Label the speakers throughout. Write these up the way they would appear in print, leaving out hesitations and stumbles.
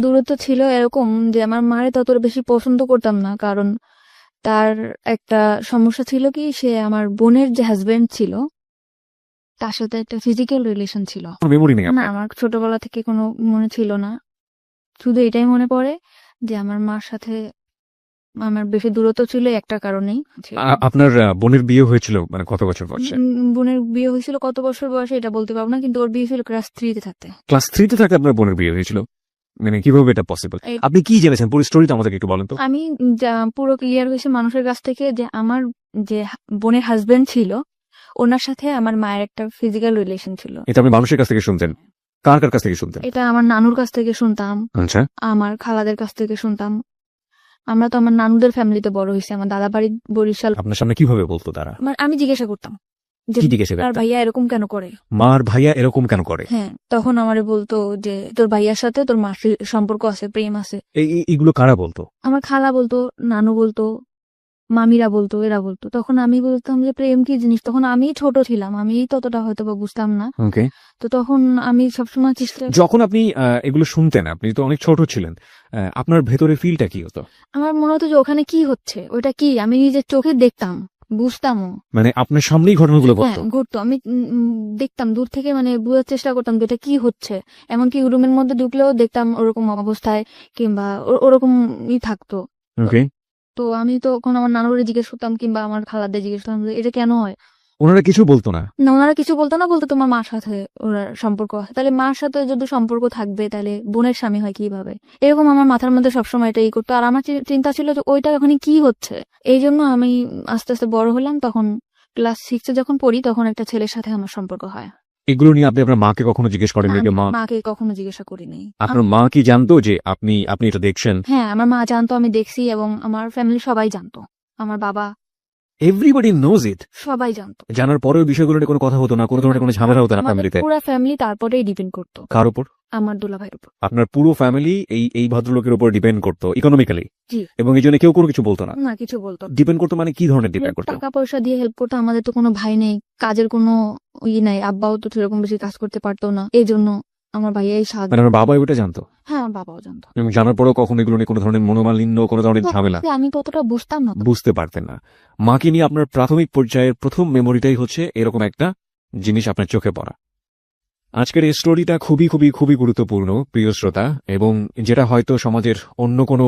Speaker 1: দূরত্ব ছিল এরকম যে আমার মারে ততটা বেশি পছন্দ করতাম না, কারণ তার একটা সমস্যা ছিল কি, সে আমার বোনের যে হাজবেন্ড ছিল তার সাথে একটা ফিজিক্যাল রিলেশন ছিল।
Speaker 2: মেমোরি নেই
Speaker 1: না,
Speaker 2: আপনার?
Speaker 1: আমার ছোটবেলা থেকে কোনো মনে ছিল না। শুধু এটাই মনে পড়ে যে আমার মার সাথে আমার বেশি দূরত্ব ছিল একটা কারণেই।
Speaker 2: আপনার বোনের বিয়ে হয়েছিল মানে কত বছর বয়সে?
Speaker 1: বোনের বিয়ে হয়েছিল কত বছর বয়সে এটা বলতে পারবো না, কিন্তু ওর বিয়ে ছিল ক্লাস 3-তে থাকতে।
Speaker 2: ক্লাস 3-তে থাকতে আপনার বোনের বিয়ে হয়েছিল? মানে কিভাবে এটা পসিবল? আপনি কি জেনেছেন পুরো স্টোরিটা আমাদেরকে একটু বলেন তো।
Speaker 1: আমি পুরো ক্লিয়ার হয়েছে মানুষের কাছ থেকে যে আমার যে বোনের হাজবেন্ড ছিল ওনার সাথে আমার মায়ের একটা ফিজিক্যাল রিলেশন ছিল।
Speaker 2: এটা আপনি মানুষের কাছ থেকে শুনতেন? কার কার কাছ থেকে শুনতেন?
Speaker 1: এটা আমার নানুর কাছ থেকে শুনতাম,
Speaker 2: আচ্ছা,
Speaker 1: আমার খালাদের কাছ থেকে শুনতাম। আমরা তো আমার নানুদের ফ্যামিলিতে বড় হয়েছি, আমার দাদা বাড়ি বরিশাল।
Speaker 2: আপনার সামনে কিভাবে বলতো তারা?
Speaker 1: আমি জিজ্ঞাসা করতাম যে
Speaker 2: কি জিজ্ঞেস
Speaker 1: তার
Speaker 2: করতেন?
Speaker 1: ভাইয়া এরকম কেন করে।
Speaker 2: মার ভাইয়া এরকম কেন করে?
Speaker 1: হ্যাঁ, তখন আমারে বলতো যে তোর ভাইয়ার সাথে তোর মার সম্পর্ক আছে, প্রেম আছে।
Speaker 2: এইগুলো কারা বলতো?
Speaker 1: আমার খালা বলতো, নানু বলতো, মামিরা বলতো, এরা বলতো। তখন আমি বলতাম যে প্রেম কি জিনিস, তখন আমি ছোট ছিলাম, আমি ততটা হয়তো বা বুঝতাম না।
Speaker 2: ওকে।
Speaker 1: তো তখন আমি সবসময় চেষ্টা,
Speaker 2: যখন আপনি এগুলো শুনতেন, আপনি তো অনেক ছোট ছিলেন, আপনার ভেতরে ফিলটা কি হতো?
Speaker 1: আমার মনে হতো যে ওখানে কি হচ্ছে, ওটা কি, আমি নিজের চোখে দেখতাম, বুঝতামও।
Speaker 2: মানে আপনার সামনেই ঘটনাগুলো
Speaker 1: হ্যাঁ,
Speaker 2: ঘটতো?
Speaker 1: ঘুরতো, আমি দেখতাম দূর থেকে, মানে বোঝার চেষ্টা করতাম যে এটা কি হচ্ছে। এমনকি রুমের মধ্যে ঢুকলেও দেখতাম ওরকম অবস্থায়, কিংবা ওরকমই থাকতো।
Speaker 2: ওকে।
Speaker 1: তো আমি তখন আমার নানুরে জিজ্ঞেস করতাম, কিংবা আমার খালাদের জিজ্ঞেস করতাম যে এটা কেন হয়।
Speaker 2: ওনারা কিছু বলতো না?
Speaker 1: না, ওনারা কিছু বলতো না, বলতো তোমার মার সাথে ওনার সম্পর্ক আছে। তাহলে মার সাথে যদি সম্পর্ক থাকবে তাহলে বোনের স্বামী হয় কিভাবে, এরকম আমার মাথার মধ্যে সবসময় এটাই করতো। আর আমার চিন্তা ছিল যে ওইটা ওখানে কি হচ্ছে। এই জন্য আমি আস্তে আস্তে বড় হলাম, তখন ক্লাস 6-এ যখন পড়ি তখন একটা ছেলের সাথে আমার সম্পর্ক হয়।
Speaker 2: এগুলো নিয়ে আপনি আপনার মাকে কখনো জিজ্ঞেস করেন?
Speaker 1: আমি
Speaker 2: মা,
Speaker 1: মাকে কখনো জিজ্ঞাসা করি নাই।
Speaker 2: আপনার মা কি জানতো যে আপনি আপনি এটা দেখছেন?
Speaker 1: হ্যাঁ, আমার মা জানতো আমি দেখছি, এবং আমার ফ্যামিলি সবাই জানতো, আমার বাবা
Speaker 2: এভরিবডি নোজ ইট?
Speaker 1: সবাই জানতো।
Speaker 2: জানার পরেও বিষয়গুলো নিয়ে কোনো কথা হতো না, কোনো ধরনের কোনো ঝামেলা হতো না
Speaker 1: আমাদের
Speaker 2: ফ্যামিলিতে?
Speaker 1: পুরো ফ্যামিলি তারপরেই ডিপেন্ড করতো।
Speaker 2: কার উপর?
Speaker 1: আমার দুলাভাইয়ের উপর।
Speaker 2: আপনার পুরো ফ্যামিলি এই ভদ্রলোকের উপর ডিপেন্ড করতো ইকোনমিক্যালি?
Speaker 1: জি।
Speaker 2: এবং এই জন্য কেউ কোনো কিছু বলতো না?
Speaker 1: না, কিছু বলতো না।
Speaker 2: ডিপেন্ড করতো মানে কি ধরনের ডিপেন্ড করতো?
Speaker 1: টাকা পয়সা দিয়ে হেল্প করতো। আমাদের তো কোনো ভাই নেই, কাজের কোনো নাই, আব্বাও তো সেরকম বেশি কাজ করতে পারতো না, এই জন্য আমার ভাইয়াই সাহায্য।
Speaker 2: মানে আমার বাবা ওটা জানতো?
Speaker 1: হ্যাঁ, আমার বাবাও জানতো।
Speaker 2: এবং জানার পরেও কখনো এগুলো নিয়ে কোনো ধরনের মনোমালিন্য, কোনো ধরনের ঝামেলা?
Speaker 1: আমি ততটা বুঝতাম না।
Speaker 2: বুঝতে পারতেন না। মাকে নিয়ে আপনার প্রাথমিক পর্যায়ের প্রথম মেমোরিটাই হচ্ছে এরকম একটা জিনিস আপনার চোখে পড়া। আজকের এই স্টোরিটা খুবই খুবই খুবই গুরুত্বপূর্ণ প্রিয় শ্রোতা, এবং যেটা হয়তো সমাজের অন্য কোনো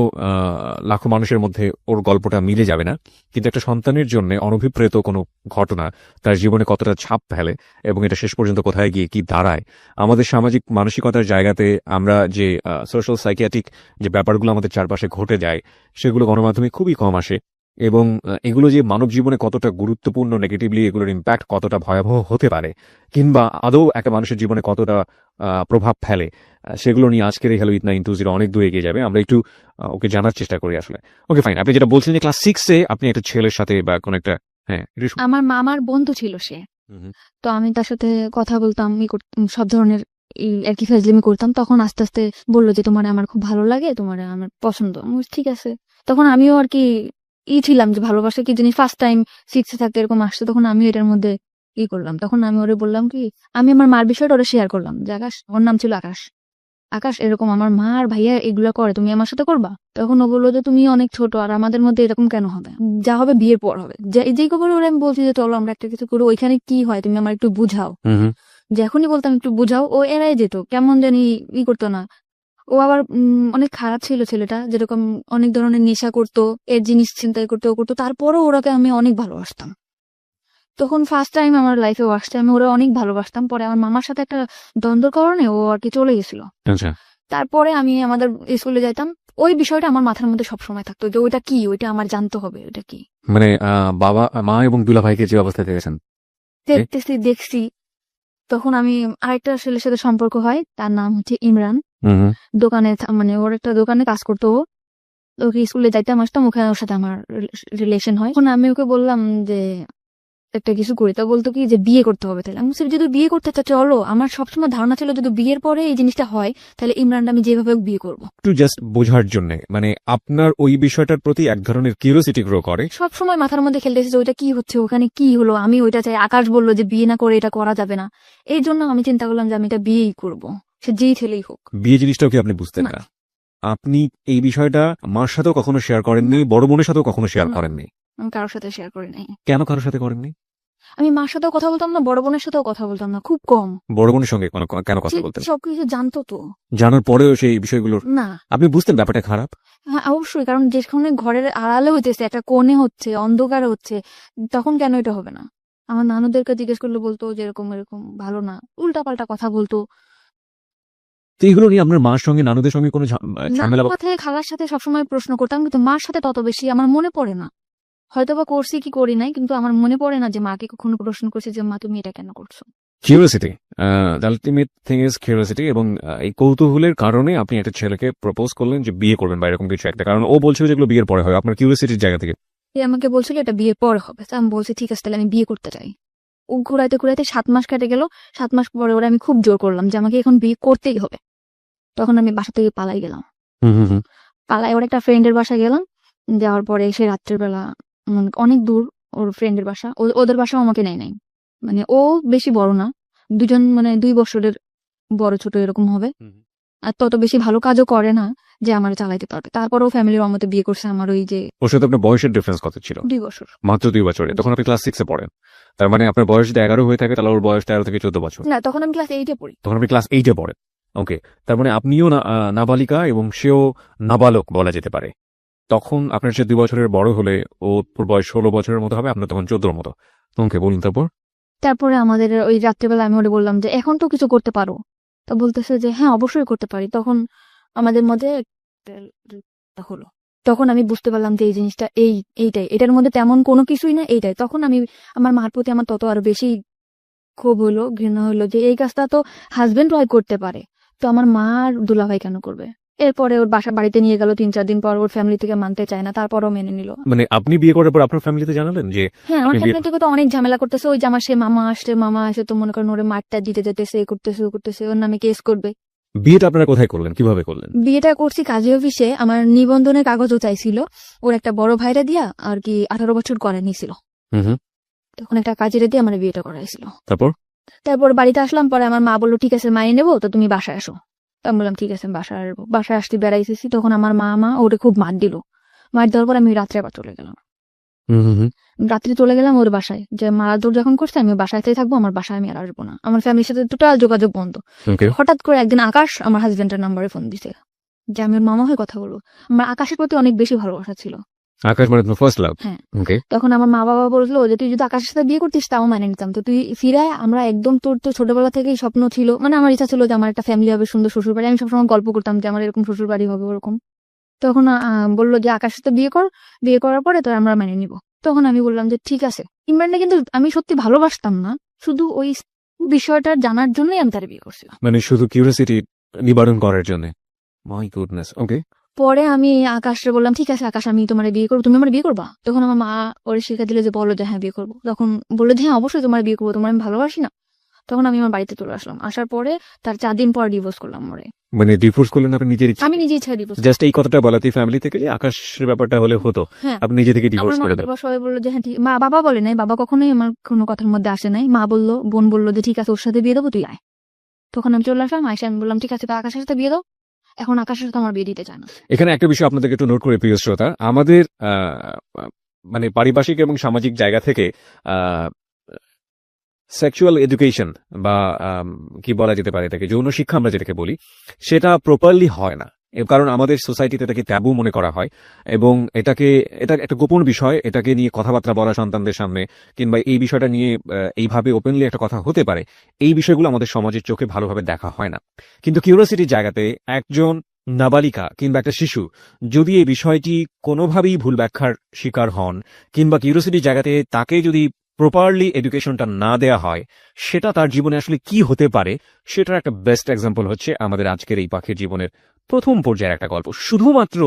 Speaker 2: লাখো মানুষের মধ্যে ওর গল্পটা মিলে যাবে না, কিন্তু একটা সন্তানের জন্য অনভিপ্রেত কোনো ঘটনা তার জীবনে কতটা ছাপ ফেলে এবং এটা শেষ পর্যন্ত কোথায় গিয়ে কি দাঁড়ায়। আমাদের সামাজিক মানসিকতার জায়গাতে আমরা যে সোশ্যাল সাইকিয়াট্রিক যে ব্যাপারগুলো আমাদের চারপাশে ঘটে যায় সেগুলো গণমাধ্যমে খুবই কম আসে, এবং এগুলো যে মানব জীবনে কতটা গুরুত্বপূর্ণ, নেগেটিভলি এগুলোর ইম্প্যাক্ট কতটা ভয়াবহ হতে পারে, কিংবা আদৌ একটা মানুষের জীবনে কতটা প্রভাব ফেলে, সেগুলো নিয়ে আজকের এই হ্যালো উইথ 920 অনেক দূরে এগিয়ে যাবে। আমরা একটু ওকে জানার চেষ্টা করি আসলে। ওকে, ফাইন। আপনি যেটা বলছেন যে ক্লাস 6-এ আপনি একটা ছেলের সাথে বা কোন একটা, হ্যাঁ,
Speaker 1: আমার মামার বন্ধু ছিল সে। তো আমি তার সাথে কথা বলতাম, সব ধরনের আর কি ফাজলামি করতাম। তখন আস্তে আস্তে বললো যে তোমার আমার খুব ভালো লাগে, তোমার আমার পছন্দ। ঠিক আছে। তখন আমিও আর কি ছিলাম যে ভালোবাসা কি জিনিস, ফার্স্ট টাইম 6-এ থাকতে এরকম আসছে, তখন আমিও এটার মধ্যে করলাম। তখন আমি ওরে বললাম কি, আমি আমার মার বিষয়টা ওরা শেয়ার করলাম যে আকাশ, ওর নাম ছিল আকাশ, আকাশ এরকম আমার মা আর ভাইয়া এগুলা করে, তুমি আমার সাথে করবা? তখন ও বললো যে তুমি অনেক ছোট, আর আমাদের মধ্যে এরকম কেন হবে, যা হবে বিয়ের পর হবে। যেই খবর ওরা, আমি বলছি যে চলো আমরা একটা কিছু করবো, ওইখানে কি হয় তুমি আমার একটু বুঝাও। যখনই বলতাম একটু বুঝাও, ও এড়াই যেত, কেমন জানি করতো না। ও আবার অনেক খারাপ ছিল ছেলেটা, যেরকম অনেক ধরনের নেশা করতো, এর জিনিস ছিনতাই করতো, ও করতো। তারপরও ওরাকে আমি অনেক ভালোবাসতাম। তখন ফার্স্ট টাইম আমার লাইফে আসছে, আমি ওরা অনেক ভালোবাসতাম। পরে আমার মামার সাথে একটা দ্বন্দ্বের কারণে ও আর কি চলে গেছিল। তারপরে আমি আমাদের স্কুলে যাইতাম, ওই বিষয়টা আমার মাথার মধ্যে সবসময় থাকতো যে ওইটা কি, ওইটা আমার জানতে হবে, ওইটা কি।
Speaker 2: মানে বাবা, মা এবং দুলা ভাইকে যে অবস্থায় দেখেছেন,
Speaker 1: দেখছি। তখন আমি আরেকটা ছেলের সাথে সম্পর্ক হয়, তার নাম হচ্ছে ইমরান। দোকানে, মানে ওর একটা দোকানে কাজ করতো। ওকে স্কুলে যাইতাম আসতাম, ওখানে ওর সাথে আমার রিলেশন হয়। এখন আমি ওকে বললাম যে একটা কিছু করি, তা বলতো কি যে বিয়ে করতে হবে। তাহলে আমি যদি বিয়ে করতে চাই চলো, আমার সবসময় ধারণা ছিল যদি বিয়ের পরে এই জিনিসটা হয় তাহলে ইমরানটা আমি যেভাবে বিয়ে করবো।
Speaker 2: একটু জাস্ট বোঝার জন্য, মানে আপনার ওই বিষয়টার প্রতি এক ধরনের কিউরিওসিটি গ্রো করে।
Speaker 1: সবসময় মাথার মধ্যে খেলতেছে যে ওইটা কি হচ্ছে, ওখানে কি হলো, আমি ওইটা চাই। আকাশ বললো যে বিয়ে না করে এটা করা যাবে না, এই জন্য আমি চিন্তা করলাম যে আমি এটা বিয়েই করবো, সে যেই ছেলেই হোক।
Speaker 2: বিয়ে জিনিসটাও কি আপনি বুঝতেন না? আপনি এই বিষয়টা মার সাথেও কখনো শেয়ার করেননি, বড় বোনের সাথেও কখনো শেয়ার
Speaker 1: না।
Speaker 2: করেননি?
Speaker 1: আমি কারোর সাথে শেয়ার করি নাই।
Speaker 2: কেন কারোর সাথে করেননি?
Speaker 1: আমি মার সাথেও কথা বলতাম না, বড় বোনের সাথেও কথা বলতাম না, খুব কম।
Speaker 2: বড় বোনের সঙ্গে কেন কথা
Speaker 1: সে
Speaker 2: বলতেন?
Speaker 1: সবকিছু জানতো তো।
Speaker 2: জানার পরেও সেই বিষয়গুলোর
Speaker 1: না,
Speaker 2: আপনি বুঝতেন ব্যাপারটা খারাপ?
Speaker 1: হ্যাঁ অবশ্যই, কারণ যেখানে ঘরের আড়ালে হইতেছে, একটা কোণে হচ্ছে, অন্ধকারে হচ্ছে, তখন কেন এটা হবে না? আমার নানুদেরকে জিজ্ঞেস করলে বলতো যে এরকম এরকম ভালো না, উল্টাপাল্টা কথা বলতো।
Speaker 2: তো এগুলো নিয়ে আপনার মার সঙ্গে নানুদের সঙ্গে কোনো ঝামেলা
Speaker 1: নানুর সাথে খালার সাথে সবসময় প্রশ্ন করতাম, কিন্তু মার সাথে তত বেশি আমার মনে পড়ে না। হয়তোবা করছি কি করি নাই, কিন্তু আমার মনে পড়ে না যে মাকে কখনো প্রশ্ন করছি যে মা তুমি এটা কেন করছো।
Speaker 2: Curiosity, ultimate thing is curiosity, এবং এই কৌতূহলের কারণে আপনি একটা ছেলেকে প্রপোজ করলেন যে বিয়ে করবেন বা এরকম কিছু একটা, কারণ ও বলছিল যেগুলো বিয়ের পরে হয়, আপনার কিউরিওসিটির জায়গা থেকে।
Speaker 1: সে আমাকে বলছিল এটা বিয়ের পরে হবে, তো আমি বলছি ঠিক আছে তাহলে আমি বিয়ে করতে চাই। ও ঘুরাইতে ঘুরাইতে 7 মাস কেটে গেল। 7 মাস পরে ওরা আমি খুব জোর করলাম যে আমাকে এখন বিয়ে করতেই হবে। তখন আমি বাসা থেকে পালাই গেলাম। পালাই ওর একটা ফ্রেন্ডের বাসা গেলাম। যাওয়ার পরে সে রাত্রের বেলা অনেক দূর ওর ফ্রেন্ডের বাসা, ওদের বাসাও আমাকে নেয় নাই। মানে ও বেশি বড় না, দুজন মানে 2 বছরের বড় ছোট এরকম হবে। আর তত বেশি ভালো কাজও করে না যে আমার চালাইতে পারবে। তারপরেও ফ্যামিলির অমতে বিয়ে করছে আমার ওই যে
Speaker 2: ওর সাথে আপনার বয়সের ডিফারেন্স কত ছিল?
Speaker 1: 2 বছর।
Speaker 2: মাত্র 2 বছরে। তখন আপনি ক্লাস 6 এ পড়েন। তার মানে আপনার বয়স যদি 11 হয়ে থাকে তাহলে ওর বয়স 13 থেকে 14 বছর।
Speaker 1: না, তখন আমি ক্লাস 8 এ পড়ি।
Speaker 2: তখন আপনি ক্লাস 8 এ পড়েন। ওকে, তার মানে আপনিও নাবালিকা এবং সেও নাবালক বলা যেতে পারে। তখন আপনার সে 2 বছরের বড় হলে ওর বয়স 16 বছরের মতো হবে, আপনার তখন 14 মতো। ওকে, বলুন তারপর।
Speaker 1: তারপরে আমাদের ওই রাত্রেবেলা আমি ওরে বললাম যে এখন তো কিছু করতে পারো। তো বলতেছে যে হ্যাঁ অবশ্যই করতে পারি। তখন আমাদের মধ্যে একটা হলো। তখন আমি বুঝতে পারলাম যে এই জিনিসটা এইটাই, এটার মধ্যে তেমন কোনো কিছুই না, এইটাই। তখন আমি আমার মার প্রতি আমার তত আরো বেশি ক্ষোভ হলো, ঘৃণা হলো যে এই কাজটা তো হাজবেন্ড ওয়াইফ করতে পারে, তো আমার মা আর দুলাভাই কেন করবে। এরপরে ওর বাড়িতে নিয়ে গেল 3-4 দিন পর, ওর ফ্যামিলি থেকে মানতে চায় না, তারপরও মেনে নিল।
Speaker 2: মানে আপনি বিয়ে করার পর আপনার ফ্যামিলিতে জানালেন যে
Speaker 1: হ্যাঁ, আমার
Speaker 2: আপনি বিয়ে-
Speaker 1: ফ্যামিলি থেকে তো অনেক ঝামেলা করতেছে। ওই যে আমার সে মামা আসে তো মনে করেন ওরে মারটা দিতে যেতেছে, এ করতেছে ও করতেছে, ওর নামে কেস করবে।
Speaker 2: বিয়েটা আপনারা কোথায় করলেন, কিভাবে করলেন?
Speaker 1: বিয়েটা করছি কাজী অফিসে। আমার নিবন্ধনের কাগজও চাইছিল, ওর একটা বড় ভাইরা দিয়া আর কি 18 বছর করে নিছিল। তখন একটা কাজীরে দিয়ে আমার বিয়েটা করাইছিল। তারপর বাড়িতে আসলাম, পরে আমার মা বললো ঠিক আছে মাইনে নেবো, তো তুমি বাসায় আসো। তো আমি বললাম ঠিক আছে বাসায় আসবো। বাসায় আসতে বেড়াইতেছি, তখন আমার মা ওরে খুব মার দিল। মার দেওয়ার পর আমি রাত্রে আবার চলে গেলাম। রাত্রে চলে গেলাম ওর বাসায়, যে মারাদুর যখন করছে আমি বাসাতেই থাকবো, আমার বাসায় আমি আর আসবো না। আমার ফ্যামিলির সাথে টোটাল যোগাযোগ বন্ধ। হঠাৎ করে একদিন আকাশ আমার হাজবেন্ডের নাম্বারে ফোন দিছে যে আমি ওর মামা হয়ে কথা বলবো। আমার আকাশের প্রতি অনেক বেশি ভালোবাসা ছিল।
Speaker 2: আকাশ মানে তোমার ফার্স্ট লাভ?
Speaker 1: হ্যাঁ।
Speaker 2: ওকে।
Speaker 1: তখন আমার মা বাবা বললো যে তুই যদি আকাশের সাথে বিয়ে করতিস তাও মানে নিতাম, তো তুই ফিরায়, আমরা একদম তোর তো ছোটবেলা থেকেই স্বপ্ন ছিল, মানে আমার ইচ্ছা ছিল যে আমার একটা ফ্যামিলি হবে, সুন্দর শ্বশুর বাড়ি। আমি সবসময় গল্প করতাম যে আমার এরকম শ্বশুর বাড়ি হবে ওরকম। তখন বললো যে আকাশের সাথে বিয়ে কর, বিয়ে করার পরে তো আমরা মেনে নিব। তখন আমি বললাম যে ঠিক আছে। ইমরানটা কিন্তু আমি সত্যি ভালোবাসতাম না, শুধু ওই বিষয়টা জানার জন্যই আমি তার বিয়ে করছিলাম।
Speaker 2: মানে শুধু কিউরিওসিটি নিবারণ করার জন্য। My goodness. ওকে।
Speaker 1: পরে আমি আকাশে বললাম ঠিক আছে আকাশ আমি তোমার বিয়ে করবো, তুমি আমার বিয়ে করবা। তখন আমার মা ওরে শিখা দিলে যে বলো যে হ্যাঁ বিয়ে করবো। তখন বললো যে হ্যাঁ অবশ্যই তোমার বিয়ে করবো, তোমার আমি ভালোবাসি না। তখন আমি আমার বাড়িতে চলে আসলাম। আসার পরে তার 4 দিন পর ডিভোর্স করলাম ওরে।
Speaker 2: মানে ডিভোর্স করলেন আপনি নিজের ইচ্ছা?
Speaker 1: আমি নিজে ইচ্ছা ডিভোর্স।
Speaker 2: জাস্ট এই কথাটা বলাতেই ফ্যামিলি থেকে যে আকাশের ব্যাপারটা হলে হতো,
Speaker 1: হ্যাঁ,
Speaker 2: আপনি নিজে থেকে
Speaker 1: আমার
Speaker 2: ডিভোর্স
Speaker 1: মা
Speaker 2: করে দেন?
Speaker 1: বাবা সবাই বললো যে হ্যাঁ ঠিক। বাবা বলে নাই, বাবা কখনোই আমার কোনো কথার মধ্যে আসে নাই। মা বললো, বোন বললো যে ঠিক আছে ওর সাথে বিয়ে দেবো, তুই আয়। তখন আমি চলে আসলাম। আয়সা আমি বললাম ঠিক আছে তো আকাশের সাথে বিয়ে দাও। এখন আকাশের সাথে আমার বিয়ে দিতে চায় না।
Speaker 2: এখানে একটা বিষয় আপনাদেরকে একটু নোট করে প্রিয় শ্রোতা, আমাদের মানে পারিপার্শ্বিক এবং সামাজিক জায়গা থেকে সেক্সুয়াল এডুকেশন বা কি বলা যেতে পারে এটাকে, যৌন শিক্ষা আমরা যেটাকে বলি, সেটা প্রপারলি হয় না। কারণ আমাদের সোসাইটিতে এটাকে ট্যাবু মনে করা হয় এবং এটা একটা গোপন বিষয়। এটাকে নিয়ে কথাবার্তা বলা সন্তানদের সামনে, কিংবা এই বিষয়টা নিয়ে এইভাবে ওপেনলি একটা কথা হতে পারে, এই বিষয়গুলো আমাদের সমাজের চোখে ভালোভাবে দেখা হয় না। কিন্তু কিউরিওসিটির জায়গাতে একজন নাবালিকা কিংবা একটা শিশু যদি এই বিষয়টি কোনোভাবেই ভুল ব্যাখ্যার শিকার হন, কিংবা কিউরিওসিটির জায়গাতে তাকে যদি প্রপারলি এডুকেশনটা না দেয়া হয়, সেটা তার জীবনে আসলে কি হতে পারে, সেটার একটা বেস্ট এক্সাম্পল হচ্ছে আমাদের আজকের এই পাখির জীবনের প্রথম পর্যায়ের একটা গল্প। শুধুমাত্র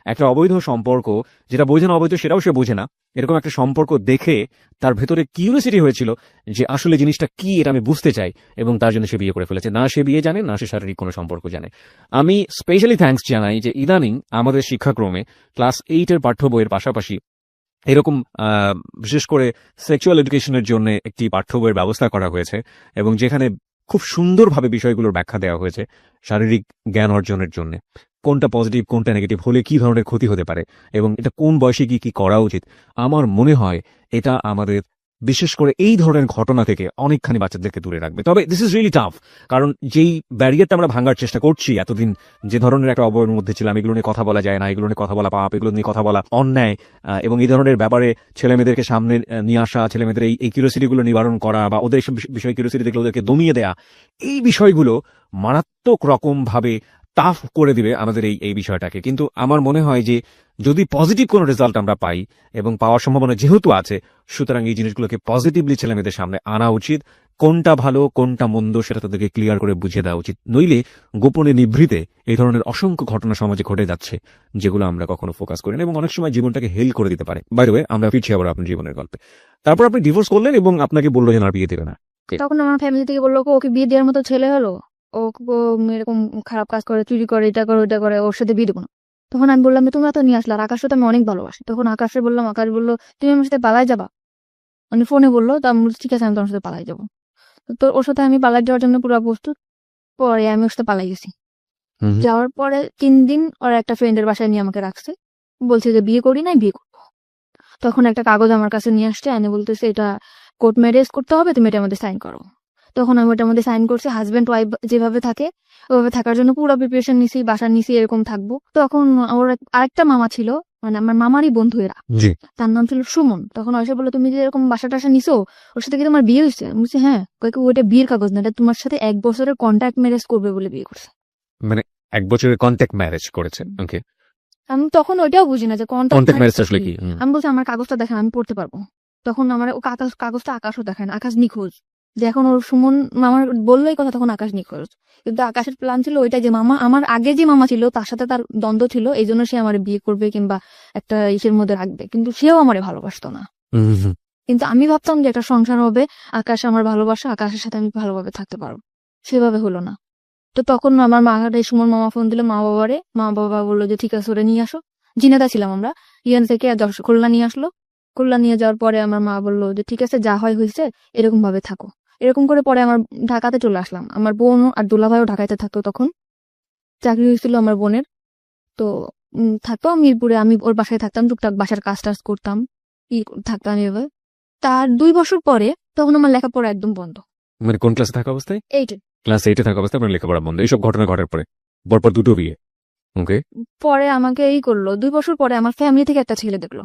Speaker 2: একটা অবৈধ সম্পর্ক, যেটা বোঝে না অবৈধ সেটাও সে বোঝে না, এরকম একটা সম্পর্ক দেখে তার ভেতরে কিউরিওসিটি হয়েছিল যে আসলে জিনিসটা কি, এটা আমি বুঝতে চাই, এবং তার জন্য সে বিয়ে করে ফেলেছে। না সে বিয়ে জানে, না সে শারীরিক কোনো সম্পর্ক জানে। আমি স্পেশালি থ্যাঙ্কস জানাই যে ইদানিং আমাদের শিক্ষাক্রমে ক্লাস 8 এর পাঠ্য বইয়ের পাশাপাশি এরকম বিশেষ করে সেক্সুয়াল এডুকেশনের জন্য একটি পাঠ্য বইয়ের ব্যবস্থা করা হয়েছে, এবং যেখানে খুব সুন্দরভাবে বিষয়গুলোর ব্যাখ্যা দেওয়া হয়েছে শারীরিক জ্ঞান অর্জনের জন্য। কোনটা পজিটিভ কোনটা নেগেটিভ হলে কি ধরনের ক্ষতি হতে পারে এবং এটা কোন বয়সে কি কি করা উচিত, আমার মনে হয় এটা আমাদের বিশেষ করে এই ধরনের ঘটনা থেকে অনেকখানি বাচ্চাদেরকে দূরে রাখবে। তবে দিস ইজ রিয়েলি টাফ, কারণ যেই ব্যারিয়ারটা আমরা ভাঙার চেষ্টা করছি, এতদিন যে ধরনের একটা অবয়ের মধ্যে ছিলাম, এগুলো নিয়ে কথা বলা যায় না, এগুলো নিয়ে কথা বলা পাপ, এগুলো নিয়ে কথা বলা অন্যায়, এবং এই ধরনের ব্যাপারে ছেলে মেয়েদেরকে সামনে নিয়ে আসা, ছেলে মেয়েদের এই কিউরিওসিটিগুলো নিবারণ করা বা ওদের সব বিষয়ে কিউরিওসিটি দেখলে ওদেরকে দমিয়ে দেয়া, এই বিষয়গুলো মারাত্মক রকম ভাবে টাফ করে দিবে আমাদের এই বিষয়টাকে। কিন্তু আমার মনে হয় যে যদি পজিটিভ কোনো রেজাল্ট আমরা পাই এবং পাওয়ার সম্ভাবনা যেহেতু আছে, সুতরাং এই জিনিসগুলোকে পজিটিভলি ছেলে মেয়েদের সামনে আনা উচিত। কোনটা ভালো কোনটা মন্দ সেটা তাদেরকে ক্লিয়ার করে বুঝিয়ে দেওয়া উচিত, নইলে গোপনে নিভৃতে এই ধরনের অসংখ্য ঘটনা সমাজে ঘটে যাচ্ছে যেগুলো আমরা কখনো ফোকাস করি না এবং অনেক সময় জীবনটাকে হেল করে দিতে পারে। বাই দ্য ওয়ে, আমরা ফিরছি আবার আপনার জীবনের গল্পে। তারপর আপনি ডিভোর্স করলেন এবং আপনাকে বললো যে না, বিয়ে দেবে না।
Speaker 1: তখন আমার ফ্যামিলি থেকে বললো ওকে বিয়ে দেওয়ার মতো ছেলে হলো, ও ও এরকম খারাপ কাজ করে, চুরি করে, এটা করে ওটা করে, ওর সাথে বিয়ে দেবো না। তখন আমি বললাম যে তোমরা তো নিয়ে আসলে, আর আকাশের তো আমি অনেক ভালোবাসি। তখন আকাশে বললাম, আকাশ বললো তুমি আমার সাথে পালাই যাবা, মানে ফোনে বললো। তো আমি বলছি ঠিক আছে, আমি তোমার সাথে পালাই যাবো। তো ওর সাথে আমি পালাই যাওয়ার জন্য পুরো প্রস্তুত। পরে আমি ওর সাথে পালাই গেছি। যাওয়ার পরে 3 দিন ওর একটা ফ্রেন্ডের বাসায় নিয়ে আমাকে রাখছে, বলছে যে বিয়ে করি নাই, বিয়ে করবো। তখন একটা কাগজ আমার কাছে নিয়ে আসছে, এনে বলতেছে এটা কোর্ট ম্যারেজ করতে হবে, তুমি এটার মধ্যে সাইন করো। তখন আমি ওটার মধ্যে সাইন করছি। হাজব্যান্ড ওয়াইফ যেভাবে থাকে ওইভাবে থাকার জন্য পুরো প্রিপারেশন নিছি, বাসা নিছি, এরকম থাকবো। তখন ওর আরেকটা মামা ছিল, মানে আমার মামারই বন্ধু এরা, তার নাম ছিল সুমন। তখন এসে বললো তুমি যে এরকম বাসা টাসা নিছো, ওর সাথে কি তোমার বিয়ে হয়েছে? আমি বলছি হ্যাঁ। কয়েক ওইটা বিয়ের কাগজ না, এটা তোমার সাথে 1 বছরের কন্ট্যাক্ট ম্যারেজ করবে বলে বিয়ে করছে।
Speaker 2: মানে 1 বছরের কন্ট্যাক্ট ম্যারেজ করেছেন? ওকে।
Speaker 1: আমি তখন ওইটাও বুঝি না যে
Speaker 2: কন্ট্যাক্ট ম্যারেজ আসলে কি।
Speaker 1: আমি বলছি আমার কাগজটা দেখেন, আমি পড়তে পারবো। তখন আমার ও কাগজটা আকাশও দেখেন, আকাশ নিখোঁজ। যে এখন ওর সুমন আমার বললো এই কথা, তখন আকাশ নিখোঁজ। কিন্তু আকাশের প্ল্যান ছিল ওইটা যে মামা, আমার আগে যে মামা ছিল তার সাথে তার দ্বন্দ্ব ছিল, এই জন্য সে আমার বিয়ে করবে কিংবা একটা ইসের মধ্যে রাখবে, কিন্তু সেও আমারে ভালোবাসতো না। কিন্তু আমি ভাবতাম যে একটা সংসার হবে, আকাশ আমার ভালোবাসা, আকাশের সাথে আমি ভালোভাবে থাকতে পারবো। সেভাবে হলো না। তো তখন আমার এই সুমন মামা ফোন দিল মা বাবারে, মা বাবা বললো যে ঠিক আছে ওরে নিয়ে আসো। জিনেদা ছিলাম আমরা, ইয়ান থেকে খুলনা নিয়ে আসলো। খুলনা নিয়ে যাওয়ার পরে আমার মা বললো যে ঠিক আছে যা হয় হয়েছে, এরকম ভাবে থাকো। এরকম করে পরে আমার ঢাকাতে চলে আসলাম। আমার বোন আর দুলাভাইও ঢাকাতে থাকতো, তখন চাকরি হয়েছিল আমার বোনের। তো থাকতো মিরপুরে, আমি ওর বাসায় থাকতাম, টুকটাক বাসার কাজ টাজ করতাম, থাকতাম এবার। তার 2 বছর পরে তখন আমার লেখাপড়া একদম বন্ধ।
Speaker 2: মানে কোন ক্লাসে থাকা অবস্থায়?
Speaker 1: 8
Speaker 2: ক্লাস 8 থাকা অবস্থায় আপনার লেখাপড়া বন্ধ, এইসব ঘটনা ঘটার পরে পরপর 2টো বিয়ে। ওকে।
Speaker 1: পরে আমাকে করলো 2 বছর পরে আমার ফ্যামিলি থেকে একটা ছেলে দেখলো।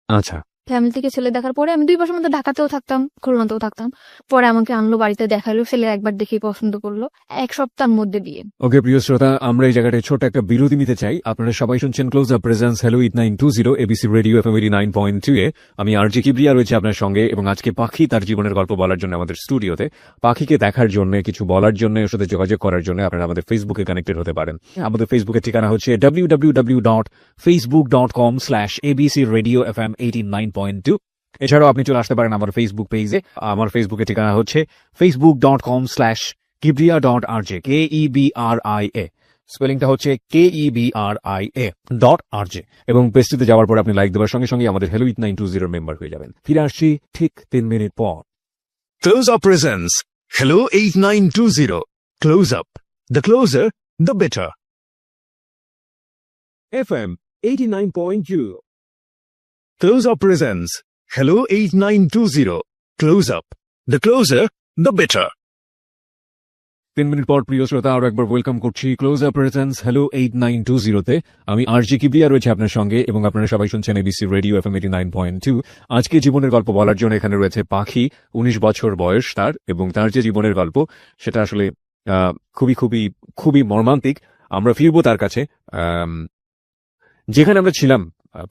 Speaker 2: আচ্ছা।
Speaker 1: ফ্যামিলি থেকে ছেলে দেখার পরে আমি 2 বছর মধ্যে ঢাকাতেও থাকতাম, খুলনাতেও থাকতাম। পরে আমাকে আনলো বাড়িতে, দেখালো, ছেলে একবার দেখেই পছন্দ করলো। 1 সপ্তাহের মধ্যে বিয়ে।
Speaker 2: ওকে প্রিয় শ্রোতা, আমরা এই জায়গাটায় ছোট একটা বিরতি নিতে চাই। আপনারা সবাই শুনছেন close up presence hello 8920 ABC radio FM 89.2 এ। আমি আরজি কিবরিয়া রয়েছে আপনার সঙ্গে এবং আজকে পাখি তার জীবনের গল্প বলার জন্য আমাদের স্টুডিওতে। পাখিকে দেখার জন্য, কিছু বলার জন্য, ওর সাথে যোগাযোগ করার জন্য আপনারা আমাদের ফেসবুকে কানেক্টেড হতে পারেন। আমাদের ফেসবুকের ঠিকানা হচ্ছে www.facebook.com/abcradiofm89.2। এছাড়াও আপনি চলে আসতে পারেন আমার ফেসবুক পেজে। আমার ফেসবুকের ঠিকানা হচ্ছে facebook.com/kibria.rj, KEBRIA, স্পেলিংটা হচ্ছে KEBRIA.RJ, এবং পেজটিতে যাওয়ার পর আপনি লাইক দেওয়ার সঙ্গে সঙ্গে আমাদের হ্যালো 8920 মেম্বার হয়ে যাবেন। ফিরে আসছি ঠিক 3 মিনিট পর।
Speaker 3: Close Up presents Hello 8920. Close Up. The closer, the better.
Speaker 2: FM 89.2.
Speaker 3: Close Up presents Hello 8920. Close Up. The closer, the better.
Speaker 2: 3 minute পর প্রিয় শ্রোতা, আরো একবার ওয়েলকাম করছি ক্লোজ আপ প্রেজেন্স হ্যালো 8920 তে। আমি আরজি কিবরিয়া রয়েছে আপনার সঙ্গে এবং আপনারা সবাই শুনছেন এবিসি রেডিও এফএম 89.2। আজকে জীবনের গল্প বলার জন্য এখানে রয়েছে পাখি। 19 বছর বয়স তার, এবং তার যে জীবনের গল্প সেটা আসলে খুবই খুবই খুবই মর্মান্তিক। আমরা ফিরবো তার কাছে যেখানে আমরা ছিলাম।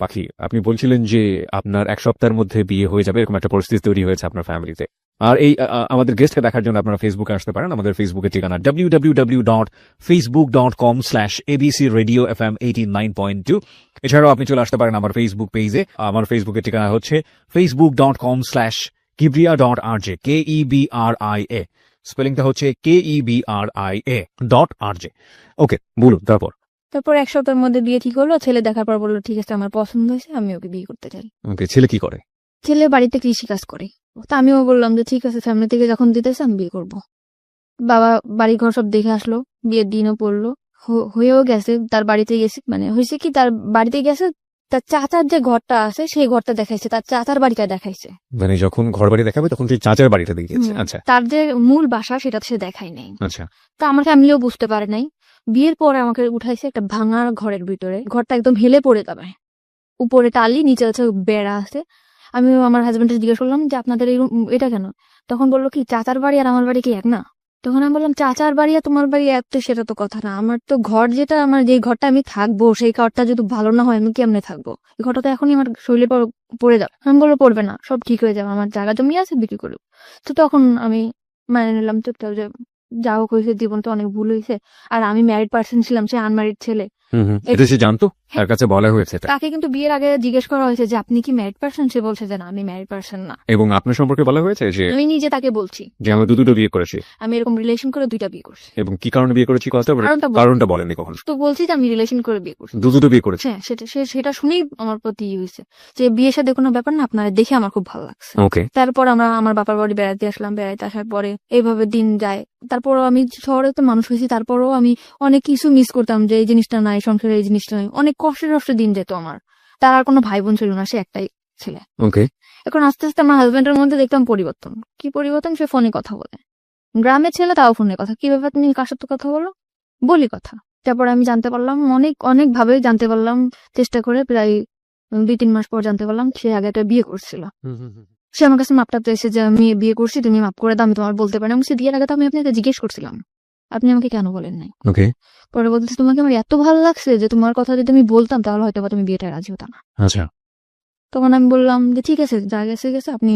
Speaker 2: পাখি, আপনি বলছিলেন যে আপনার 1 সপ্তাহের মধ্যে বিয়ে হয়ে যাবে, এরকম একটা পরিস্থিতি তৈরি হয়েছে আপনার ফ্যামিলিতে। আর এই আমাদের গেস্টকে দেখার জন্য আপনারা ফেসবুকে আসতে পারেন। আমাদের ফেসবুকের ঠিকানা www.facebook.com/abcradiofm89.2। এছাড়াও আপনি চলে আসতে পারেন আমার ফেসবুক পেজে। আমার ফেসবুকের ঠিকানা হচ্ছে facebook.com/kibria.rj, KEBRIA, স্পেলিংটা হচ্ছে KEBRIA.RJ। ওকে, বলুন তারপর।
Speaker 1: তারপর 1 সপ্তাহের মধ্যে বিয়ে ঠিক হলো। ছেলে দেখার পর বললো ঠিক আছে আমার পছন্দ হয়েছে, আমি ওকে বিয়ে করতে চাই।
Speaker 2: ওকে, ছেলে কি করে?
Speaker 1: ছেলে বাড়িতে কৃষি কাজ করে। তা আমিও বললাম যে ঠিক আছে, ফ্যামিলি থেকে যখন দিতেছে আমি বিয়ে করব। বাবা বাড়ি ঘর সব দেখে আসলো, বিয়ের দিনও পড়লো। হয়েও গেছে, তার বাড়িতে গেছি, মানে হয়েছে কি তার বাড়িতে গেছে, তার চাচার যে ঘরটা আছে সেই ঘরটা দেখাইছে, তার চাচার বাড়িটা দেখাইছে,
Speaker 2: মানে যখন ঘর বাড়ি দেখাবে তখন সেই চাচার বাড়িটা দেখিয়েছে। আচ্ছা
Speaker 1: তার যে মূল বাসা সেটা সে দেখাই নাই।
Speaker 2: আচ্ছা
Speaker 1: তা আমার ফ্যামিলিও বুঝতে পারে নাই। বিয়ের পরে আমাকে উঠাইছে একটা ভাঙার ঘরের ভিতরে, ঘরটা একদম হেলে পড়ে যাবে, উপরে টালি, নিচে আছে বেড়া আছে। আমি আমার হাজবেন্ডকে জিজ্ঞেস করলাম যে আপনাদের এই এটা কেন? তখন বললো কি চাচার বাড়ি আর আমার বাড়ি কি এক না? তখন আমি বললাম চাচার বাড়ি আর তোমার বাড়ি এক তো সেটা তো কথা না, আমার তো ঘর যেটা, আমার যে ঘরটা আমি থাকবো সেই ঘরটা যদি ভালো না হয় আমি কেমনে থাকবো? এই ঘরটা তো এখনই আমার শরীরে পড়ে যাবে। আমি বললো পড়বে না, সব ঠিক হয়ে যাবে, আমার জায়গা জমি আছে বিক্রি করবো। তো তখন আমি মানে নিলাম চুপচাপ যে যা হোক হয়েছে, জীবন তো অনেক ভুল হয়েছে। আর আমি ম্যারিড পার্সন ছিলাম, সে আনম্যারিড ছেলে।
Speaker 2: এটা সে জানতো, তার কাছে বলা হয়েছে এটা?
Speaker 1: তাকে কিন্তু বিয়ের আগে জিজ্ঞেস করা হয়েছে যে আপনি কি ম্যারিড পার্সন, সে বলছে যে না আমি ম্যারিড পার্সন না।
Speaker 2: এবং আপনার সম্পর্কে বলা হয়েছে যে
Speaker 1: আমি নিজে তাকে বলছি
Speaker 2: যে আমি দুটো বিয়ে করেছি,
Speaker 1: আমি এরকম রিলেশন করে 2টা বিয়ে করছি।
Speaker 2: এবং কি কারণে বিয়ে করেছি কথা কারণটা বলেননি কখন?
Speaker 1: তো বলছি যে আমি রিলেশন করে বিয়ে করছি।
Speaker 2: দুটো বিয়ে করেছি।
Speaker 1: হ্যাঁ, সেটা শুনেই আমার প্রতি হয়েছে যে বিয়ের সাথে কোনো ব্যাপার না, আপনারা দেখে আমার খুব ভালো লাগছে।
Speaker 2: ওকে।
Speaker 1: তারপর আমরা আমার বাবার বাড়ি বেড়াতে আসলাম, বেড়াতে আসার পরে এইভাবে দিন যায়। তারপরও আমি শহরে তো মানুষ হয়েছি, তারপরও আমি অনেক কিছু মিস করতাম যে এই জিনিসটা নাই, সংসারে এই জিনিসটা নাই, অনেক কষ্টে দিন যেত আমার। তার আর কোনো ভাই বোন ছিল না, সে একটাই ছেলে।
Speaker 2: ওকে।
Speaker 1: এখন আস্তে আস্তে আমার হাজবেন্ডের মধ্যে দেখলাম পরিবর্তন। কি পরিবর্তন? সে ফোনে কথা বলে, গ্রামের ছেলে তাও ফোনে কথা। কি ব্যাপার, তুমি কার সাথে কথা বলো? বলি কথা। তারপরে আমি জানতে পারলাম, অনেক ভাবে জানতে পারলাম, চেষ্টা করে প্রায় 2-3 মাস পর জানতে পারলাম সে আগে একটা বিয়ে করছিল। সে আমার কাছে মাপটা পেয়েছে যে আমি বিয়ে করছি, তুমি মাপ করে দাও, আমি তোমার বলতে পারি। আমি সে বিয়ের আগে তো আমি আপনাকে জিজ্ঞেস করছিলাম, আপনি আমাকে কেন বলেন নাই?
Speaker 2: ওকে।
Speaker 1: পরে বলতেছে তোমাকে আমার এত ভালো লাগছে যে তোমার কথা যদি আমি বলতাম তাহলে হয়তো বা তুমি বিয়েটা রাজি হতো না।
Speaker 2: আচ্ছা।
Speaker 1: তখন আমি বললাম যে ঠিক আছে, যা গেছে গেছে, আপনি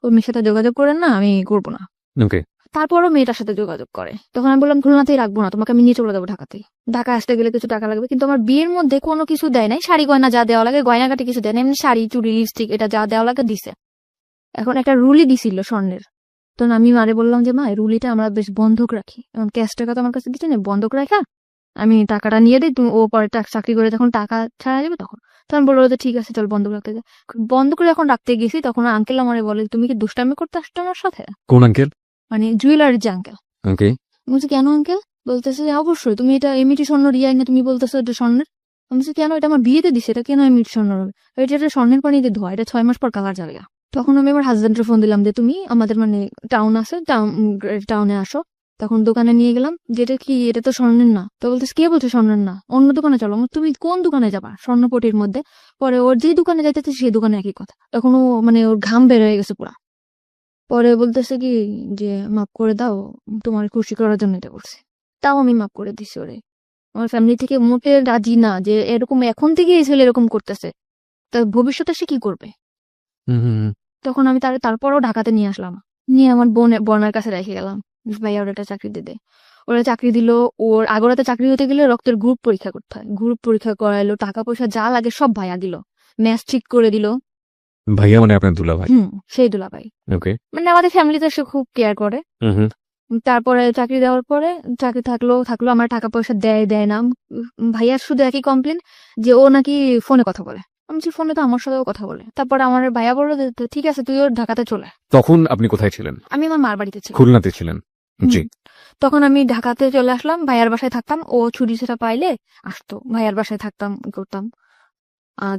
Speaker 1: ওর মেয়ের সাথে যোগাযোগ করেন না, আমি করবো না।
Speaker 2: ওকে।
Speaker 1: তারপরও মেয়েটার সাথে যোগাযোগ করে। তখন আমি বললাম খুলনাতেই রাখবো না, তোমাকে আমি নিয়ে চলে যাবো ঢাকাতেই। ঢাকা আসতে গেলে কিছু টাকা লাগবে, কিন্তু আমার বিয়ের মধ্যে কোনো কিছু দেয় নাই। শাড়ি গয়না যা দেওয়া লাগে, গয়নাঘাটি কিছু দেয় না, এমনি শাড়ি চুড়ি লিপস্টিক এটা যা দেওয়া লাগে দিছে। এখন একটা রুলি দিছিল স্বর্ণের। তো আমি মারে বললাম যে মা রুলিটা আমরা বেশ বন্ধক রাখি, এখন ক্যাশ টাকা তো আমার কাছে কিছু নেই, বন্ধক রাখা আমি টাকাটা নিয়ে দিই, তুমি ও পরে চাকরি করে যখন টাকা ছাড়া যাবে তখন। তখন বললো যে ঠিক আছে চল বন্ধক রাখতে যায়। বন্ধক যখন রাখতে গেছি তখন আঙ্কেল আমারে বলে তুমি কি দুষ্টামি করতে আসছো আমার সাথে?
Speaker 2: কোন আঙ্কেল?
Speaker 1: মানে জুয়েলারির যে আঙ্কেল।
Speaker 2: ওকে।
Speaker 1: বলছি কেন আঙ্কেল? বলতেছে যে অবশ্যই তুমি এটা এমনিটি স্বর্ণ রিয়াই না, তুমি বলতেছো এটা স্বর্ণের। আমি বলছি কেন, এটা আমার বিয়েতে দিছে, এটা কেন এমনিটি স্বর্ণ হবে? এটা স্বর্ণের পানিতে ধোয়া, এটা 6 মাস পর কালার যাবে। তখন আমি আমার হাজবেন্ডের ফোন দিলাম যে তুমি আমাদের মানে টাউন আছে, টাউনে আসো। তখন দোকানে নিয়ে গেলাম, যেটা কি এটা তো স্বর্ণের না। তো বলতেছে কে বলছে স্বর্ণের না, অন্য দোকানে চলো। তুমি কোন দোকানে যাবা? স্বর্ণপটির মধ্যে। পরে ওর যে দোকানে যাইতেছে সেই দোকানে একই কথা। তখন ও মানে ওর ঘাম বের হয়ে গেছে পুরা। পরে বলতেছে কি যে মাফ করে দাও, তোমার খুশি করার জন্য এটা করছে। তাও আমি মাফ করে দিছি ওরে। আমার ফ্যামিলি থেকে মোটে রাজি না যে এরকম এখন থেকে এই ছেলে এরকম করতেছে, তা ভবিষ্যতে সে কি করবে। তখন আমি তারপরও ঢাকাতে নিয়ে আসলাম, নিয়ে আমার বোনের কাছে রেখে গেলাম। ভাইয়া ওর একটা চাকরি দিতে, ওরা চাকরি দিল। ওর আগরাতে চাকরি হতে গেলে রক্তের গ্রুপ পরীক্ষা করতে হয়, গ্রুপ পরীক্ষা করাইলো, টাকা পয়সা যা লাগে সব ভাইয়া দিল, ম্যাচ ঠিক করে দিল।
Speaker 2: ভাইয়া মানে আপনার দুলা ভাই?
Speaker 1: সেই দুলা ভাই।
Speaker 2: ওকে।
Speaker 1: মানে আমাদের ফ্যামিলিতে সে খুব কেয়ার করে। তারপরে চাকরি দেওয়ার পরে চাকরি থাকলো আমার টাকা পয়সা দেয় না। ভাইয়ার শুধু একই কমপ্লেন যে ও নাকি ফোনে কথা বলে। আমি বলছি ফোনে তো আমার সাথেও কথা বলে। তারপরে আমার ভাইয়া বললো যে ঠিক আছে তুই ওর ঢাকাতে চলে।
Speaker 2: তখন আপনি কোথায় ছিলেন?
Speaker 1: আমি আমার মার বাড়িতে ছিলাম।
Speaker 2: খুলনাতে ছিলেন? জি।
Speaker 1: তখন আমি ঢাকাতে চলে আসলাম, ভাইয়ার বাসায় থাকতাম। ও ছুটি সেটা পাইলে আসতো, ভাইয়ার বাসায় থাকতাম করতাম।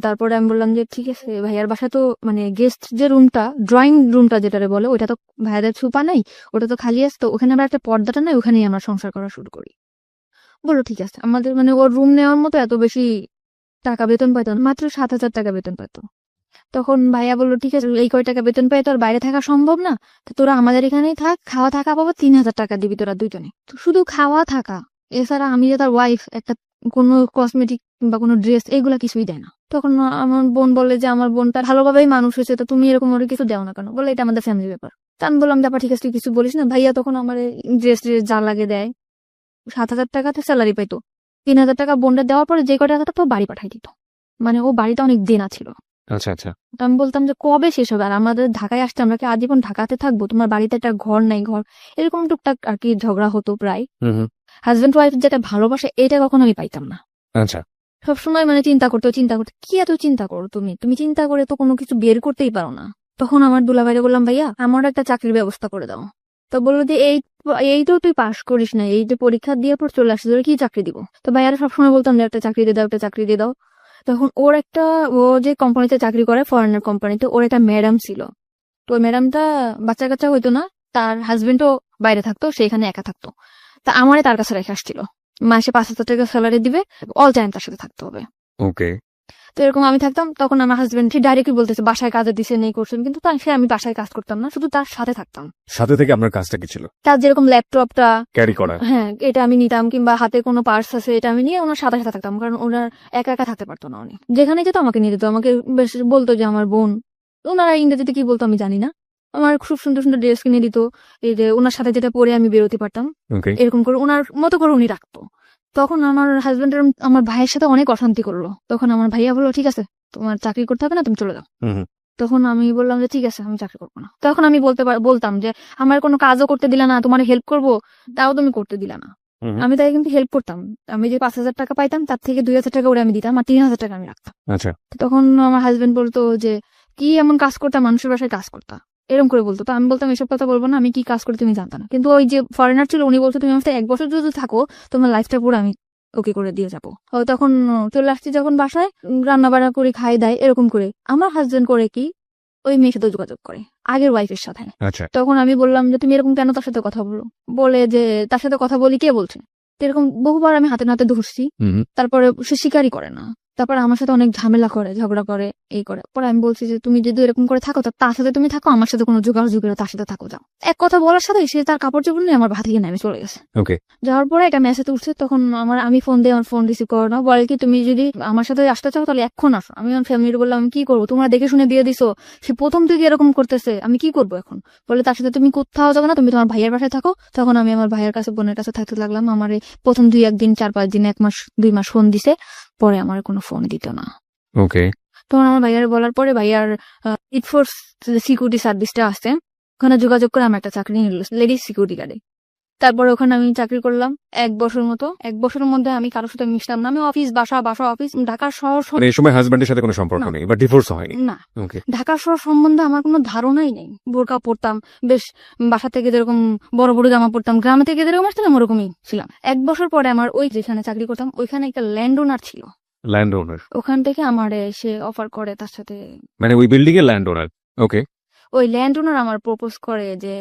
Speaker 1: তারপরে আমি বললাম যে ঠিক আছে, ভাইয়ার বাসায় তো মানে গেস্ট যে রুমটা, ড্রয়িং রুমটা যেটারে বলে, ওইটা তো ভাইয়াদের সুপা নাই, ওটা তো খালি আসতো, ওখানে আমরা একটা পর্দাটা নাই, ওখানেই আমরা সংসার করা শুরু করি। বললো ঠিক আছে। আমাদের মানে ওর রুম নেওয়ার মতো এত বেশি টাকা বেতন পাইতো না, মাত্র 7,000 টাকা বেতন পাইতো। তখন ভাইয়া বললো ঠিক আছে, এই কয় টাকা বেতন পাই তো আর বাইরে থাকা সম্ভব না, তো তোরা আমাদের এখানেই থাক, খাওয়া থাকা পাবো 3,000 টাকা দিবি তোরা দুইজনে। তো শুধু খাওয়া থাকা, এছাড়া আমি যে তার ওয়াইফ, একটা কোনো কসমেটিক বা কোনো ড্রেস এগুলা কিছুই দেয় না। তখন আমার বোন বলে যে আমার বোনটা ভালোভাবেই মানুষ হয়েছে, তো তুমি এরকম ওর কিছু দেও না কেন? বলে এটা আমাদের ফ্যামিলি ব্যাপার। তা আমি বললাম ব্যাপার ঠিক আছে, তুই কিছু বলিস না। ভাইয়া তখন আমার ড্রেস যা লাগে দেয়। 7,000 টাকাতে স্যালারি পাইতো, 3,000 টাকা বোনটা দেওয়ার পরে যে কয় টাকা তো বাড়ি পাঠাই দিত। মানে ও বাড়িতে অনেক দেনা ছিল।
Speaker 2: আচ্ছা আচ্ছা।
Speaker 1: তো আমি বলতাম যে কবে শেষ হবে, আর আমাদের ঢাকায় আসতে আমরা কি আজীবন ঢাকাতে থাকবো? তোমার বাড়িতে একটা ঘর নাই, ঘর এরকম টুকটাক আর কি ঝগড়া হতো প্রায়। হাজবেন্ড ওয়াইফ যেটা ভালোবাসে এটা কখনো আমি পাইতাম না।
Speaker 2: আচ্ছা।
Speaker 1: সবসময় মানে চিন্তা করতে কি এত চিন্তা করো তুমি চিন্তা করে তো কোনো কিছু বের করতেই পারো না। তখন আমার দুলাভাইরে বললাম ভাইয়া আমার একটা চাকরির ব্যবস্থা করে দাও। তো বললো যে এই তো তুই পাশ করিস না, এই যে পরীক্ষা দিয়ে পর চলে আসছিস, তোর কি চাকরি দিব? তো ভাইয়ারা সবসময় বলতাম যে একটা চাকরি দিয়ে দাও, একটা চাকরি দিয়ে দাও। তখন ও যে কোম্পানিতে চাকরি করে, ফরেনার কোম্পানিতে, ওর একটা ম্যাডাম ছিল। তো ওই ম্যাডামটা বাচ্চা কাচ্চা হইতো না, তার হাজবেন্ডও বাইরে থাকতো, সেখানে একা থাকতো। তা আমারে তার কাছে রেখে আসছিল, মাসে 5,000 টাকা স্যালারি দিবে, অল টাইম তার সাথে থাকতে হবে।
Speaker 2: ওকে।
Speaker 1: তো এরকম আমি থাকতাম, তখন আমার হাজবেন্ড সে ডাইরেক্টলি বলতেছে বাসায় কাজে দিছে নেই করছেন, কিন্তু আমি বাসায় কাজ করতাম না, শুধু তার সাথে থাকতাম।
Speaker 2: সাথে থেকে আপনার কাজটা কি ছিল?
Speaker 1: তার যেরকম ল্যাপটপটা,
Speaker 2: ক্যারি করা।
Speaker 1: হ্যাঁ, এটা আমি নিতাম, কিংবা হাতে কোনো পার্স আছে এটা আমি নিয়ে ওনার সাথে সাথে থাকতাম, কারণ ওনার একা একা থাকতে পারতো না। উনি যেখানে যেত আমাকে নিয়ে যেত, আমাকে বেশ বলতো যে আমার বোন। ওনারা ইংরেজিতে কি বলতো আমি জানি না, আমার খুব সুন্দর সুন্দর ড্রেস কিনে দিত, এই যে ওনার সাথে যেটা পরে আমি বেরোতে পারতাম,
Speaker 2: ওকে।
Speaker 1: এরকম করে ওনার মতো করে উনি রাখতো। তখন আমার হাজবেন্ড আমার ভাইয়ের সাথে অনেক অশান্তি করলো। তখন আমার ভাইয়া বললো ঠিক আছে, তোমার চাকরি করতে হবে না, তুমি চলে যাও। তখন আমি বললাম যে ঠিক আছে, আমি চাকরি করবো না। তখন আমি বলতাম যে আমার কোনো কাজও করতে দিলা না, তোমার হেল্প করবো তাও তুমি করতে দিলা না। আমি তাই কিন্তু হেল্প করতাম। আমি যে 5,000 টাকা পাইতাম তার থেকে 2,000 টাকা ওরে আমি দিতাম, আর 3,000 টাকা আমি রাখতাম।
Speaker 2: আচ্ছা।
Speaker 1: তখন আমার হাজবেন্ড বলতো যে কি এমন কাজ করতাম, মানুষের বাসায় কাজ করতাম, এরকম করে বলতো। তো আমি বলতাম এসব কথা বলবো না, আমি কি কাজ করি তুমি জানতো না। কিন্তু ওই যে ফরেনার ছিল উনি বলতো তুমি আমার সাথে 1 বছর যদি থাকো, তোমার লাইফটা পুরো আমি ওকে করে দিয়ে যাবো। তখন চলে আসছি যখন বাসায়, রান্না বান্না করে খাই দেয়, এরকম করে আমার হাজবেন্ড করে কি ওই মেয়ের সাথে যোগাযোগ করে, আগের ওয়াইফের সাথে।
Speaker 2: আচ্ছা।
Speaker 1: তখন আমি বললাম যে তুমি এরকম কেন তার সাথে কথা বলো? বলে যে তার সাথে কথা বলি, কে বলছে? তো এরকম বহুবার আমি হাতে নাতে ধরছি, তারপরে সে স্বীকারই করে না। তারপর আমার সাথে অনেক ঝামেলা করে, ঝগড়া করে, এই করে। পরে আমি বলছি যে তুমি যদি এরকম করে থাকো, তার সাথে তুমি থাকো, আমার সাথে কোনো যোগাযোগ করে তার সাথে থাকো, যাও। এক কথা বলার সাথে সে তার কাপড় চোপড় নিয়ে আমার ভাত থেকে নেমে চলে গেছে।
Speaker 2: ওকে।
Speaker 1: যাওয়ার পরে একটা মেসেজ উঠছে, তখন আমি ফোন দিয়ে আমার ফোন রিসিভ করো না, বলে কি তুমি যদি আমার সাথে আসতে চাও তাহলে এখন আসো। আমি আমার ফ্যামিলির বললাম আমি কি করবো, তোমরা দেখে শুনে বিয়ে দিছো, সে প্রথম থেকে এরকম করতেছে, আমি কি করবো এখন? বলে তার সাথে তুমি কোথাও যাবে না, তুমি তোমার ভাইয়ের বাসায় থাকো। তখন আমি আমার ভাইয়ের কাছে, বোনের কাছে থাকতে লাগলাম। আমার প্রথম 2-1 দিন, 4-5 দিন, 1 মাস 2 মাস ফোন দিছে, পরে আমার কোনো ফোন দিত না।
Speaker 2: ওকে।
Speaker 1: তখন আমার ভাইয়ার বলার পরে ভাইয়ার ইটফোর্স সিকিউরিটি সার্ভিসটা আছে, ওখানে যোগাযোগ করে আমার একটা চাকরি নিল লেডিস সিকিউরিটি গার্ডে। তারপরে ওখানে আমি চাকরি করলাম 1 বছর মতো। 1 বছরের মধ্যে আমি কারোর সাথে মিশতাম না। আমি অফিস বাসা অফিস, ঢাকা শহর
Speaker 2: মানে এই সময় হাজবেন্ডের সাথে কোনো সম্পর্ক
Speaker 1: না।
Speaker 2: নেই বা ডিভোর্স হয়নি?
Speaker 1: না,
Speaker 2: ওকে।
Speaker 1: ঢাকা শহর সম্বন্ধে আমার কোনো ধারণাই নেই। বোরকা পরতাম, বেশ বাসা থেকে যেরকম বড় বড় জামা পরতাম, গ্রামে থেকে যেরকম আসতাম ওরকমই ছিলাম। 1 বছর পরে আমার ওই যেখানে চাকরি করতাম ওইখানে একটা ল্যান্ড ওনার ছিল,
Speaker 2: ল্যান্ড ওনার।
Speaker 1: ওখান থেকে আমার সে অফার করে তার সাথে,
Speaker 2: মানে ওই বিল্ডিং এর ল্যান্ড ওনার। ওকে।
Speaker 1: ওই ল্যান্ড ওনার আমার প্রপোজ করে যে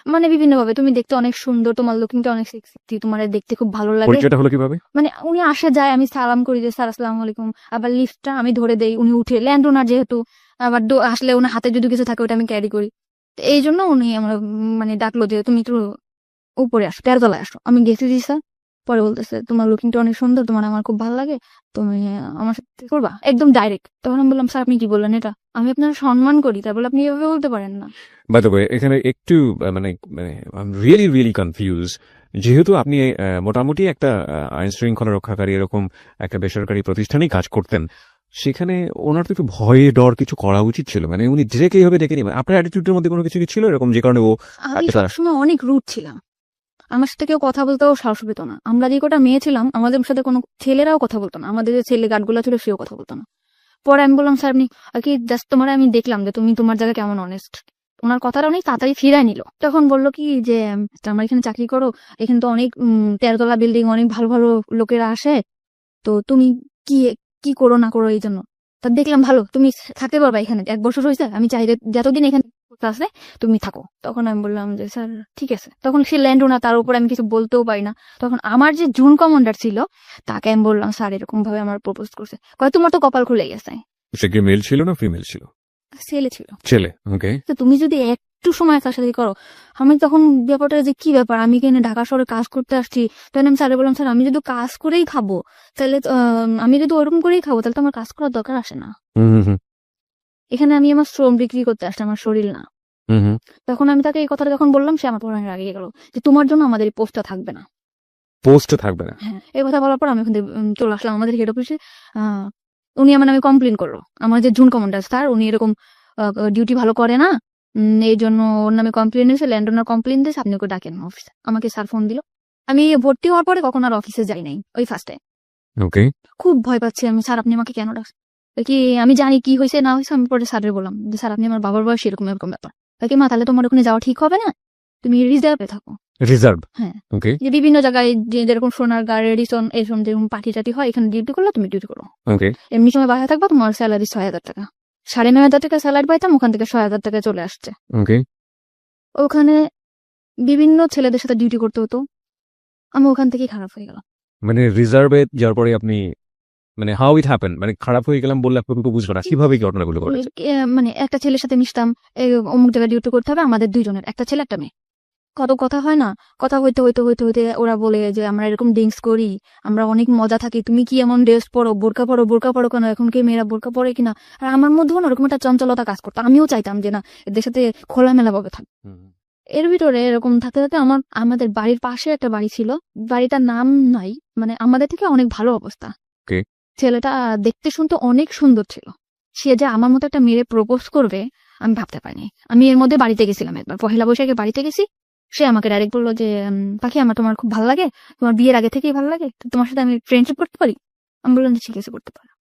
Speaker 1: মানে বিভিন্ন ভাবে, তুমি দেখতে অনেক সুন্দর, তোমার লুকিংটা অনেক সেক্সি, তোমার দেখতে খুব ভালো লাগে।
Speaker 2: পরিচয়টা হলো কিভাবে?
Speaker 1: মানে উনি আসে যায়, আমি সালাম করি যে স্যার আসসালামু আলাইকুম, আবার লিফটটা আমি ধরে দেই, উনি উঠে, ল্যান্ড ওনার যেহেতু, আবার আসলে ওনার হাতে যদি কিছু থাকে ওটা আমি ক্যারি করি। তো এই জন্য উনি আমার মানে ডাকলো যে তুমি একটু উপরে আসো, 13 তলায় আসো। আমি গেছি জি স্যার। পরে বলতেছে তোমার লুকিংটা অনেক সুন্দর, তোমার আমার খুব ভালো লাগে, তুমি আমার সাথে করবা, একদম ডাইরেক্ট। তখন আমি বললাম স্যার আপনি কি বললেন, এটা আমি আপনার সম্মান করি, তাই বলে আপনি এভাবে বলতে পারেন না।
Speaker 2: বাই দ্য ওয়ে, এখানে একটু মানে আই এম রিয়েলি কনফিউজ। যেহেতু আপনি মোটামুটি একটা আইন শৃঙ্খলা রক্ষাকারী এরকম একটা বেসরকারি প্রতিষ্ঠানেই কাজ করতেন, সেখানে ওনার তো একটু ভয়ে ডর কিছু করা উচিত ছিল। মানে উনি ডিরেক্ট এইভাবে ডেকে নেবেন, আপনার অ্যাটিটিউডের মধ্যে কোনো কিছু কি ছিল এরকম যে কারণে ও?
Speaker 1: আমি সবসময় অনেক রুড ছিলাম, আমার সাথে কেউ কথা বলতেও সাহস পেত না। আমরা যে কটা মেয়ে ছিলাম আমাদের সাথে কোনো ছেলেরাও কথা বলতো না, আমাদের যে ছেলে গার্ডগুলো ছিল সেও কথা বলতো না। পরে আমি বললাম স্যার আপনি কি জাস্ট তোমার আমি দেখলাম যে তুমি তোমার জায়গায় কেমন অনেস্ট। ওনার কথাটা অনেক তাড়াতাড়ি ফিরায় নিল। তখন বললো কি যে আমার এখানে চাকরি করো, এখানে তো অনেক 13 তলা বিল্ডিং, অনেক ভালো ভালো লোকেরা আসে, তো তুমি কি কি করো না করো এই জন্য। তা দেখলাম ভালো, তুমি থাকতে পারবা এখানে, 1 বছর হয়েছে, আমি চাই যতদিন এখানে আছে তুমি থাকো। তখন আমি বললাম যে স্যার ঠিক আছে। তখন সে ল্যান্ড ওনার, তার উপর আমি কিছু বলতেও পারি না। তখন আমার যে জুন কমান্ডার ছিল তাকে আমি বললাম স্যার এরকম ভাবে আমার প্রপোজ করছে। কয় তোমার তো কপাল খুলে গেছে।
Speaker 2: সে কি মেল ছিল না ফিমেল ছিল?
Speaker 1: ছেলে ছিল।
Speaker 2: ছেলে। ওকে।
Speaker 1: তো তুমি যদি একটু সময় তার সাথে করো। আমি তখন ব্যাপারটা যে কি ব্যাপার, আমি কেন ঢাকা শহরে কাজ করতে আসছি। তখন আমি স্যারে বললাম স্যার আমি যদি কাজ করেই খাবো তাহলে আমি যদি ওরকম করেই খাবো তাহলে তো আমার কাজ করার দরকার আসে না। এখানে আমি আমার শ্রম বিক্রি করতে আসছি, আমার শরীর না। তখন আমি তাকে এই কথাটা যখন বললাম সে আমার পড়ানোর আগে গেল যে তোমার জন্য আমাদের এই পোস্টটা থাকবে না।
Speaker 2: পোস্ট থাকবে না?
Speaker 1: হ্যাঁ, এই কথা বলার পর আমি ওখান থেকে চলে আসলাম আমাদের হেড অফিসে। উনি আমার নামে কমপ্লেন করলো, আমার যে জুন কমান্ডার স্যার উনি এরকম ডিউটি ভালো করে না, এই জন্য ওর নামে কমপ্লেন এসে, ল্যান্ড ওনার কমপ্লেন দিয়েছে, আপনি ওকে ডাকেন অফিসে। আমাকে স্যার ফোন দিল। আমি ভর্তি হওয়ার পরে কখন আর অফিসে যাই নাই, ওই ফার্স্টে।
Speaker 2: ওকে।
Speaker 1: খুব ভয় পাচ্ছি আমি, স্যার আপনি আমাকে কেন ডাকছেন? কি আমি জানি কি হয়েছে না হয়েছে। আমি পরে স্যারের বললাম যে স্যার আপনি আমার বাবার বয়স, এরকম এরকম ব্যাপার। কি মা তাহলে তোমার ওখানে যাওয়া ঠিক হবে না, তুমি রিজার্ভে থাকো।
Speaker 2: রিজার্ভ।
Speaker 1: হ্যাঁ।
Speaker 2: ওকে
Speaker 1: যে বিভিন্ন জায়গায় যেরকম সোনারগাঁ, রেডিসন এরকম যেরকম পার্টি টাটি হয়, এখানে ডিউটি করলে তুমি ডিউটি করো।
Speaker 2: ওকে
Speaker 1: এমনি সময় বাসায় থাকবা, তোমার স্যালারি 6,000 টাকা, 9,500 টাকা স্যালারি পাইতাম, ওখান থেকে 6,000 টাকা চলে আসছে।
Speaker 2: ওকে
Speaker 1: ওখানে বিভিন্ন ছেলেদের সাথে ডিউটি করতে হতো, আমি ওখান থেকেই খারাপ হয়ে গেলাম।
Speaker 2: মানে রিজার্ভে যাওয়ার পরে আপনি মানে হাউ ইট হ্যাপেন, মানে খারাপ হয়ে গেলাম বললে আপনি বুঝবো না কিভাবে কি ঘটনাগুলো ঘটেছে।
Speaker 1: মানে একটা ছেলের সাথে মিশতাম, অমুক জায়গায় ডিউটি করতে হবে, আমাদের দুইজনের, একটা ছেলে একটা মেয়ে। কত কথা হয় না, কথা হইতে হইতে হইতে হইতে ওরা বলে যে আমরা এরকম ড্রিঙ্কস করি, আমরা অনেক মজা থাকি, তুমি কি এমন ড্রেস পরো, বোরকা পরো কেন, এখন কি মেয়েরা বোরকা পরে কিনা। আর আমার মধ্যেও না ওরকম একটা চঞ্চলতা কাজ করতো, আমিও চাইতাম যে না এদের সাথে খোলামেলা ভাবে থাক। এর ভিতরে এরকম থাকতে থাকতে আমাদের বাড়ির পাশে একটা বাড়ি ছিল, বাড়িটার নাম নাই, মানে আমাদের থেকে অনেক ভালো অবস্থা।
Speaker 2: Okay.
Speaker 1: ছেলেটা দেখতে শুনতে অনেক সুন্দর ছিল, সে যে আমার মতো একটা মেয়ে প্রপোজ করবে আমি ভাবতে পারিনি। আমি এর মধ্যে বাড়িতে গেছিলাম একবার, পহেলা বৈশাখে বাড়িতে গেছি, সে আমাকে ডাইরেক্ট বললো যে পাখি তোমার খুব ভালো লাগে, তোমার বিয়ের আগে থেকেই ভালো লাগে, তো তোমার সাথে আমি ফ্রেন্ডশিপ করতে পারি। আমি বললাম যে ঠিক আছে করতে পারো।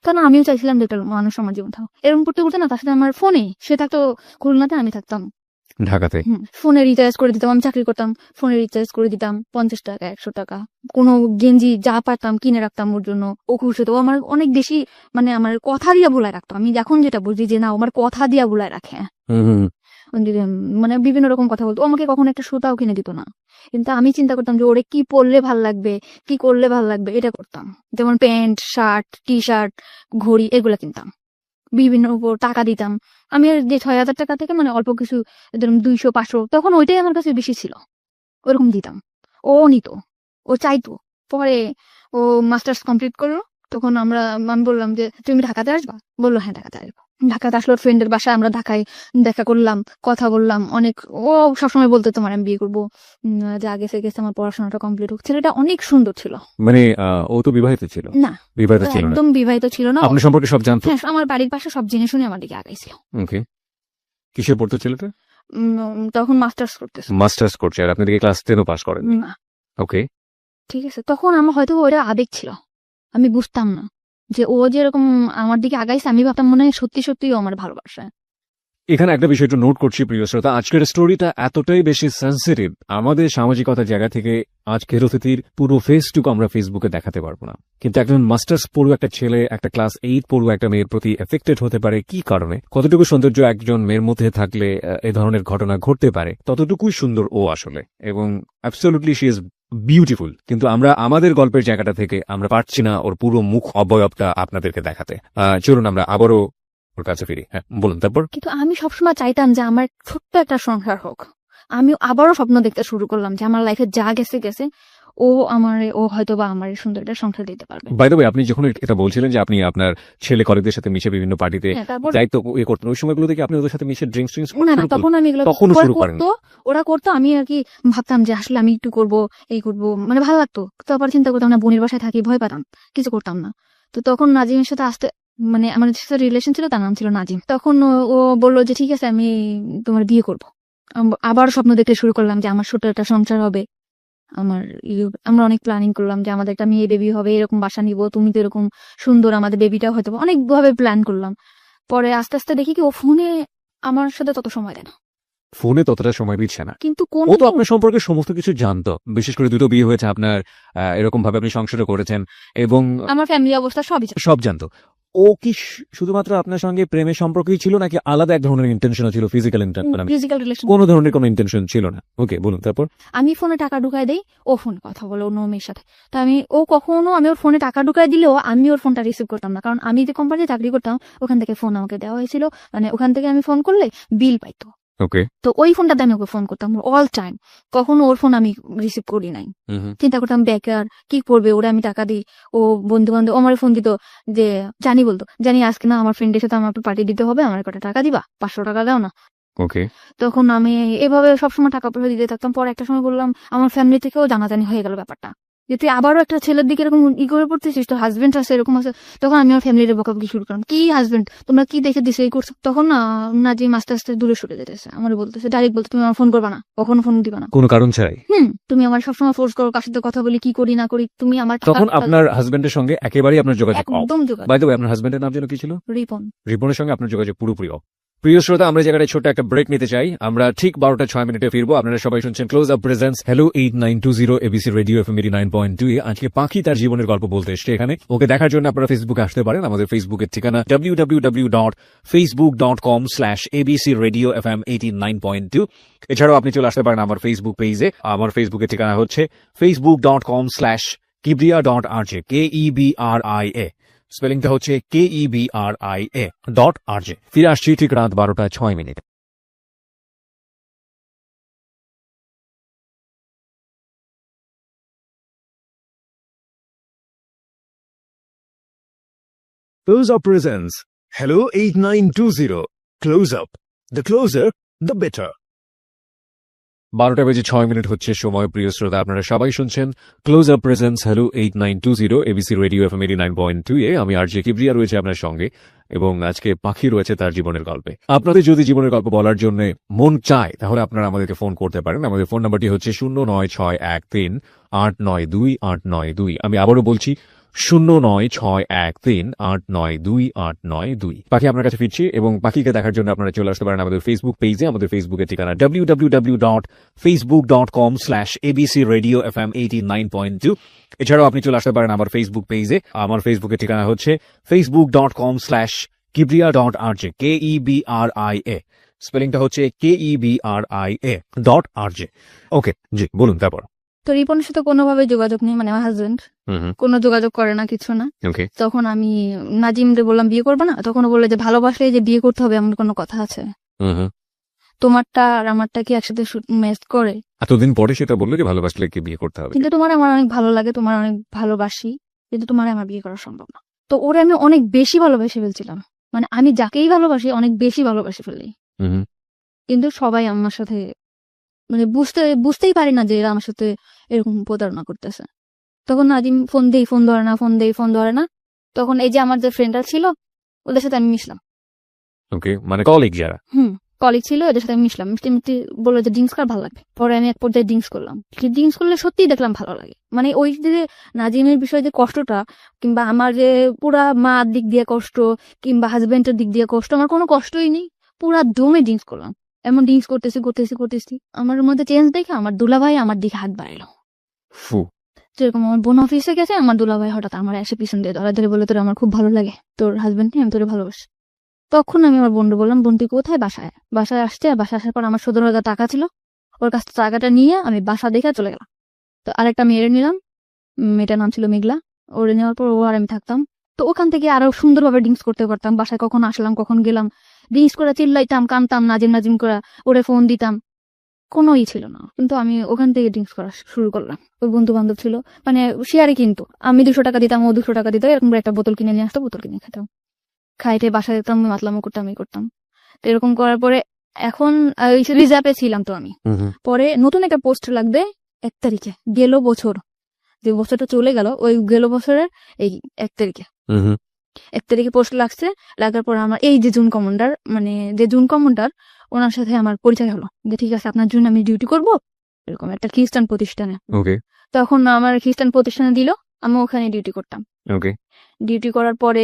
Speaker 1: কারণ আমিও চাইছিলাম যে একটা মানুষ আমার জীবন থাকুক। এরকম করতে করতে না তার সাথে আমার ফোনে, সে থাকতো খুলনাতে, আমি থাকতাম
Speaker 2: ঢাকাতে।
Speaker 1: ফোনে রিচার্জ করে দিতাম, আমি চাকরি করতাম, ফোনে রিচার্জ করে দিতাম 50 টাকা 100 টাকা, কোনো গেঞ্জি যা পারতাম কিনে রাখতাম ওর জন্য, ও খুশি হতো। ও আমার অনেক বেশি মানে আমার কথা দিয়া বলায় রাখতো। আমি এখন যেটা বুঝি যে না, আমার কথা দিয়া বলায় রাখে। মানে বিভিন্ন রকম কথা বলতো, ও আমাকে কখনো একটা সুতাও কিনে দিত না, কিন্তু আমি চিন্তা করতাম যে ওরে কি পরলে ভাল লাগবে, কি করলে ভাল লাগবে, এটা করতাম। যেমন প্যান্ট, শার্ট, টি শার্ট, ঘড়ি এগুলা কিনতাম, বিভিন্ন উপর টাকা দিতাম। আমি যে 6,000 টাকা থেকে মানে অল্প কিছু, ধরুন 200-500, তখন ওইটাই আমার কাছে বেশি ছিল, ওরকম দিতাম। ও নিত, ও চাইতো। পরে ও মাস্টার্স কমপ্লিট করলো, তখন আমি বললাম যে তুমি ঢাকাতে আসবা, বললো হ্যাঁ ঢাকাতে আসবো। ঢাকাতে আসলো ফ্রেন্ডের বাসায়, আমরা ঢাকায় দেখা করলাম, কথা বললাম অনেক। ও সবসময় বলতো তোমার আমি বিয়ে করবো, যে আগে থেকে আমার পড়াশোনাটা কমপ্লিট হোক। ছেলেটা অনেক সুন্দর ছিল।
Speaker 2: মানে ও তো বিবাহিত ছিল?
Speaker 1: না,
Speaker 2: বিবাহিত ছিল না।
Speaker 1: একদম বিবাহিত ছিল না।
Speaker 2: আপনার সম্পর্কে সব জানতো?
Speaker 1: হ্যাঁ, আমার বাড়ির পাশে সব জেনে শুনে আমার দিকে আগাইছিল।
Speaker 2: ওকে, কিসে পড়তো ছেলেটা?
Speaker 1: তখন মাস্টার্স করতেছে।
Speaker 2: মাস্টার্স করছে, আর আপনি দিকে ক্লাস 10ও পাস করেন?
Speaker 1: না,
Speaker 2: ওকে,
Speaker 1: ঠিক আছে। তখন আমার হয়তো ওটা আবেগ ছিল, আমি বুঝতাম না যে ও যেরকম আমার দিকে আগাইছে, আমি ভাবতাম মনে হয় সত্যি সত্যি ও আমার ভালোবাসে।
Speaker 2: এখানে একটা বিষয় একটু নোট করছি প্রিয় শ্রোতা, আজকের স্টোরিটা এতটাই বেশি সেন্সিটিভ, আমাদের সামাজিকতার জায়গা থেকে আজকের অতিথির পুরো ফেসটুকু আমরা ফেসবুকে দেখাতে পারবো না। কিন্তু একজন মাস্টার্স পড়ুয়া একটা ছেলে, একটা ক্লাস 8 পড়ুয়া একটা মেয়ের প্রতি এফেক্টেড হতে পারে কি কারণে, কতটুকু সৌন্দর্য একজন মেয়ের মধ্যে থাকলে এ ধরনের ঘটনা ঘটতে পারে, ততটুকুই সুন্দর ও আসলে, এবং অ্যাবসলিউটলি শি ইজ বিউটিফুল। কিন্তু আমরা আমাদের গল্পের জায়গাটা থেকে আমরা পারছি না ওর পুরো মুখ অবয়বটা আপনাদেরকে দেখাতে। চলুন আমরা আবারও ওর কাছে ফিরি। হ্যাঁ বলুন তারপর।
Speaker 1: কিন্তু আমি সবসময় চাইতাম যে আমার ছোট্ট একটা সংসার হোক। আমি আবারও স্বপ্ন দেখতে শুরু করলাম যে আমার লাইফে যা গেছে গেছে, ও হয়তো বা আমার সুন্দর একটা সংসার দিতে পারবে।
Speaker 2: বাই দ্য ওয়ে, আপনি যখন এটা বলছিলেন যে আপনি আপনার ছেলে কলেজদের সাথে মিশে বিভিন্ন পার্টিতে
Speaker 1: তারপর
Speaker 2: দায়িত্ব করতেন, ওই সময়গুলো থেকে আপনি ওদের সাথে মিশে ড্রিঙ্কস
Speaker 1: না না, তখন আমি এগুলো
Speaker 2: তখনও শুরু করেন?
Speaker 1: ওরা করতো, আমি আর কি ভাবতাম যে আসলে আমি একটু করবো, এই করবো, মানে ভালো লাগতো। তারপর চিন্তা করতাম না, বোনের বাসায় থাকি, ভয় পেতাম, কিছু করতাম না। তো তখন নাজিমের সাথে আসতে, মানে আমার সাথে রিলেশন ছিল, তার নাম ছিল নাজিম। তখন ও বললো যে ঠিক আছে আমি তোমার বিয়ে করবো। আবার স্বপ্ন দেখতে শুরু করলাম যে আমার ছোট একটা সংসার হবে। আমরা অনেক প্ল্যানিং করলাম যে আমাদের একটা মেয়ে বেবি হবে, এরকম বাসা নিব, তুমি তো এরকম সুন্দর, আমাদের বেবিটা হয়তো। অনেক ভাবে প্ল্যান করলাম। পরে আস্তে আস্তে দেখি কি ও ফোনে আমার সাথে তত সময় দেয় না,
Speaker 2: ফোনে ততটা সময় দিচ্ছে না।
Speaker 1: কিন্তু
Speaker 2: ও তো আপনার সম্পর্কে সমস্ত কিছু জানতো, বিশেষ করে দুটো বিয়ে হয়েছে আপনার, এরকম ভাবে আপনি সংসারও করেছেন, এবং
Speaker 1: আমার ফ্যামিলি অবস্থা সবই
Speaker 2: সব জানতো। ও কি শুধুমাত্র আপনার সঙ্গে প্রেমের সম্পর্কই ছিল, নাকি আলাদা এক ধরনের ইন্টেনশন ছিল, ফিজিক্যাল
Speaker 1: রিলেশন,
Speaker 2: কোনো ধরনের কোনো ইন্টেনশন ছিল না? ওকে, বলুন তারপর।
Speaker 1: আমি ফোনে টাকা ঢুকাই দেই, ও ফোনে কথা বলে অন্য মেয়ের সাথে। তা আমি ওর ফোনে টাকা ঢুকাই দিলেও আমি ওর ফোনটা রিসিভ করতাম না, কারণ আমি যে কোম্পানিতে চাকরি করতাম ওখান থেকে ফোন আমাকে দেওয়া হয়েছিল, মানে ওখান থেকে আমি ফোন করলে বিল পাইতো।
Speaker 2: ওকে,
Speaker 1: তো ওই ফোনটাতে আমি ওকে ফোন করতাম অল টাইম, কখনো ওর ফোন আমি রিসিভ করি নাই। চিন্তা করতাম বেকার, কি করবে, ওরা আমি টাকা দিই, ও বন্ধু বান্ধব আমার ফোন দিত, যে বলতো জানি আজকে না আমার ফ্রেন্ডের সাথে আমার পার্টি দিতে হবে, আমার কটা টাকা দিবা, 500 টাকা দাও না।
Speaker 2: ওকে,
Speaker 1: তখন আমি এভাবে সবসময় টাকা পয়সা দিতে থাকতাম। পরে একটা সময় বললাম, আমার ফ্যামিলি থেকেও জানাজানি হয়ে গেল ব্যাপারটা, যে তুই আবারও একটা ছেলের দিকে এরকম করে পড়তেছিস, তো হাজবেন্ড আছে এরকম আছে। তখন আমি আমার ফ্যামিলির বকাবকি শুরু করলাম, কি হাজবেন্ড, তোমরা কি দেখে দিছে এই করছো। তখন নাজিম আস্তে আস্তে দূরে সরে যেতেছে, আমার বলতেছে ডাইরেক্ট, বলতে তুমি আমার ফোন করবা না, কখনো ফোন দিবা না,
Speaker 2: কোনো কারণ ছাড়াই।
Speaker 1: তুমি আমার সবসময় ফোর্স করো, কার সাথে কথা বলি, কি করি না করি, তুমি আমার
Speaker 2: তখন আপনার হাজবেন্ডের সঙ্গে একেবারেই আপনার যোগাযোগ
Speaker 1: একদম যোগাযোগ।
Speaker 2: বাই দ্য ওয়ে, আপনার হাজবেন্ডের নাম যেন কি ছিল?
Speaker 1: রিপন।
Speaker 2: রিপনের সঙ্গে আপনার যোগাযোগ পুরোপুরি অফ। প্রিয় শ্রোতা, আমরা জায়গায় ছোট্ট একটা ব্রেক নিতে চাই। আমরা ঠিক 12:06 ফিরবো। আপনারা সবাই শুনছেন close up presents hello 8920 ABC radio FM 89.2 এ। আজকে পাখি তার জীবনের গল্প বলতে এসছে এখানে। ওকে দেখার জন্য আপনারা ফেসবুকে আসতে পারেন। আমাদের ফেসবুকের ঠিকানা www.facebook.com/abcradiofm89.2। এছাড়াও আপনি চলে আসতে পারেন আমার ফেসবুক পেজে। আমার ফেসবুকের ঠিকানা হচ্ছে facebook.com/kibria.rj KEBRIA। স্পেলিংটা হচ্ছে KEBRIA.RJ। ফিরে আসছি ঠিক রাত 12:06।
Speaker 3: Close Up presents Hello 8920. Close Up. The closer, the better.
Speaker 2: 12:06 হচ্ছে সময়। প্রিয় শ্রোতা, আপনারা সবাই শুনছেন close up presents hello 8920 ABC radio FM 89.2 এ। আমি আরজে কিবরিয়া রয়েছে আপনার সঙ্গে, এবং আজকে পাখি রয়েছে তার জীবনের গল্পে। আপনাদের যদি জীবনের গল্প বলার জন্য মন চায়, তাহলে আপনারা আমাদেরকে ফোন করতে পারেন। আমাদের ফোন নাম্বারটি হচ্ছে 09613892892। আমি আবারও বলছি 09613892892। পাখি আপনার কাছে ফিরছি, এবং পাখিকে দেখার জন্য আপনারা চলে আসতে পারেন আমাদের ফেসবুক পেজে। আমাদের ফেসবুকের ঠিকানা www.facebook.com/abcradiofm89.2। এছাড়াও আপনি চলে আসতে পারেন আমার ফেসবুক পেজে। আমার ফেসবুকের ঠিকানা হচ্ছে facebook.com/kibria.rj KEBRIA। স্পেলিংটা হচ্ছে KEBRIA.RJ। ওকে, জি বলুন তারপর।
Speaker 1: তো রিপনের সাথে কোনোভাবে যোগাযোগ নেই, মানে আমার হাজবেন্ড কোনো যোগাযোগ করে না, কিছু না।
Speaker 2: ওকে।
Speaker 1: তখন আমি নাজিমরে বললাম বিয়ে করবে না, তখন ও বললো যে ভালোবাসলে যে বিয়ে করতে হবে এমন কোনো কথা আছে? তোমারটা আর আমারটা কি একসাথে ম্যাচ করে?
Speaker 2: এতদিন পরে সেটা বললো যে ভালোবাসলে কি বিয়ে করতে হবে।
Speaker 1: কিন্তু তোমার আমার অনেক ভালো লাগে, তোমার অনেক ভালোবাসি, কিন্তু তোমার আমার বিয়ে করা সম্ভব না। তো ওরে আমি অনেক বেশি ভালোবেসে ফেলছিলাম, মানে আমি যাকেই ভালোবাসি অনেক বেশি ভালোবাসি ফেলি। কিন্তু সবাই আমার সাথে মানে বুঝতেই পারি না যে এরা আমার সাথে এরকম প্রতারণা করতেছে। তখন নাজিম ফোন ধরে না, ফোন ধরে না। তখন এই যে আমার যে ফ্রেন্ডরা ছিল ওদের সাথে আমি মিশলাম।
Speaker 2: ওকে, মানে কলিগ যারা।
Speaker 1: কলিগ ছিল, এদের সাথে আমি মিশলাম। মিষ্টি বললো যে ড্রিঙ্কস করা ভালো লাগবে। পরে আমি এক পর্যায়ে ড্রিঙ্কস করলাম। ড্রিঙ্কস করলে সত্যিই দেখলাম ভালো লাগে। মানে ওই যে নাজিমের বিষয়ে যে কষ্টটা, কিংবা আমার যে পুরা মার দিক দিয়ে কষ্ট, কিংবা হাজবেন্ডের দিক দিয়ে কষ্ট, আমার কোনো কষ্টই নেই। পুরা দমে ড্রিঙ্কস করলাম। এমন ড্রিঙ্কস করতেছি আমার মধ্যে চেঞ্জ দেখে আমার দুলাভাই আমার দিকে হাত বাড়াইলো। যেরকম আমার বোন অফিসে গেছে, আমার দুলাভাই হঠাৎ আমার এসে পিছন দিয়ে ধরে বলে, তোর আমার খুব ভালো লাগে, তোর হাজবেন্ড নিয়ে আমি তোরে ভালোবাসি। তখন আমি আমার বোনকে বললাম, বোন তুই কোথায়? বাসায় আসছে। বাসায় আসার পর আমার 17,000 টাকা ছিল, ওর কাছ থেকে টাকাটা নিয়ে আমি বাসা দেখে চলে গেলাম। তো আরেকটা মেয়ের নিলাম, মেয়েটার নাম ছিল মেঘলা। ওরে নেওয়ার পর ও আর আমি থাকতাম। তো ওখান থেকে আরো সুন্দরভাবে ড্রিঙ্কস করতে পারতাম। বাসায় কখন আসলাম কখন গেলাম, ড্রিঙ্কস করে চিল্লাইতাম, কানতাম, নাজিম করে ওরে ফোন দিতাম, কোনো ছিল না। কিন্তু আমি ওখান থেকে ড্রিঙ্কস করা শুরু করলাম। ওই বন্ধু বান্ধব ছিল, মানে শেয়ারে, কিন্তু আমি 200 টাকা দিতাম, ও 200 টাকা দিত, এরকম একটা বোতল কিনে নিয়ে আসতো, বোতল কিনে খেতাম, খাইতে বাসায় যেতাম, মাতলামো করতাম, তো এরকম করার পরে এখন রিজার্ভে ছিলাম। তো আমি পরে নতুন একটা পোস্ট লাগবে 1 তারিখে, গেল বছর, যে বছরটা চলে গেল, ওই গেল বছরের এই 1 তারিখে 1 তারিখে পোস্ট লাগছে। লাগার পর আমার এই যে জুন কমান্ডার ওনার সাথে আমার পরিচয় হলো, যে ঠিক আছে আপনার জন্য আমি ডিউটি করব এরকম একটা খ্রিস্টান প্রতিষ্ঠানে। তখন আমার খ্রিস্টান প্রতিষ্ঠানে দিল, আমি ওখানে ডিউটি করতাম। ডিউটি করার পরে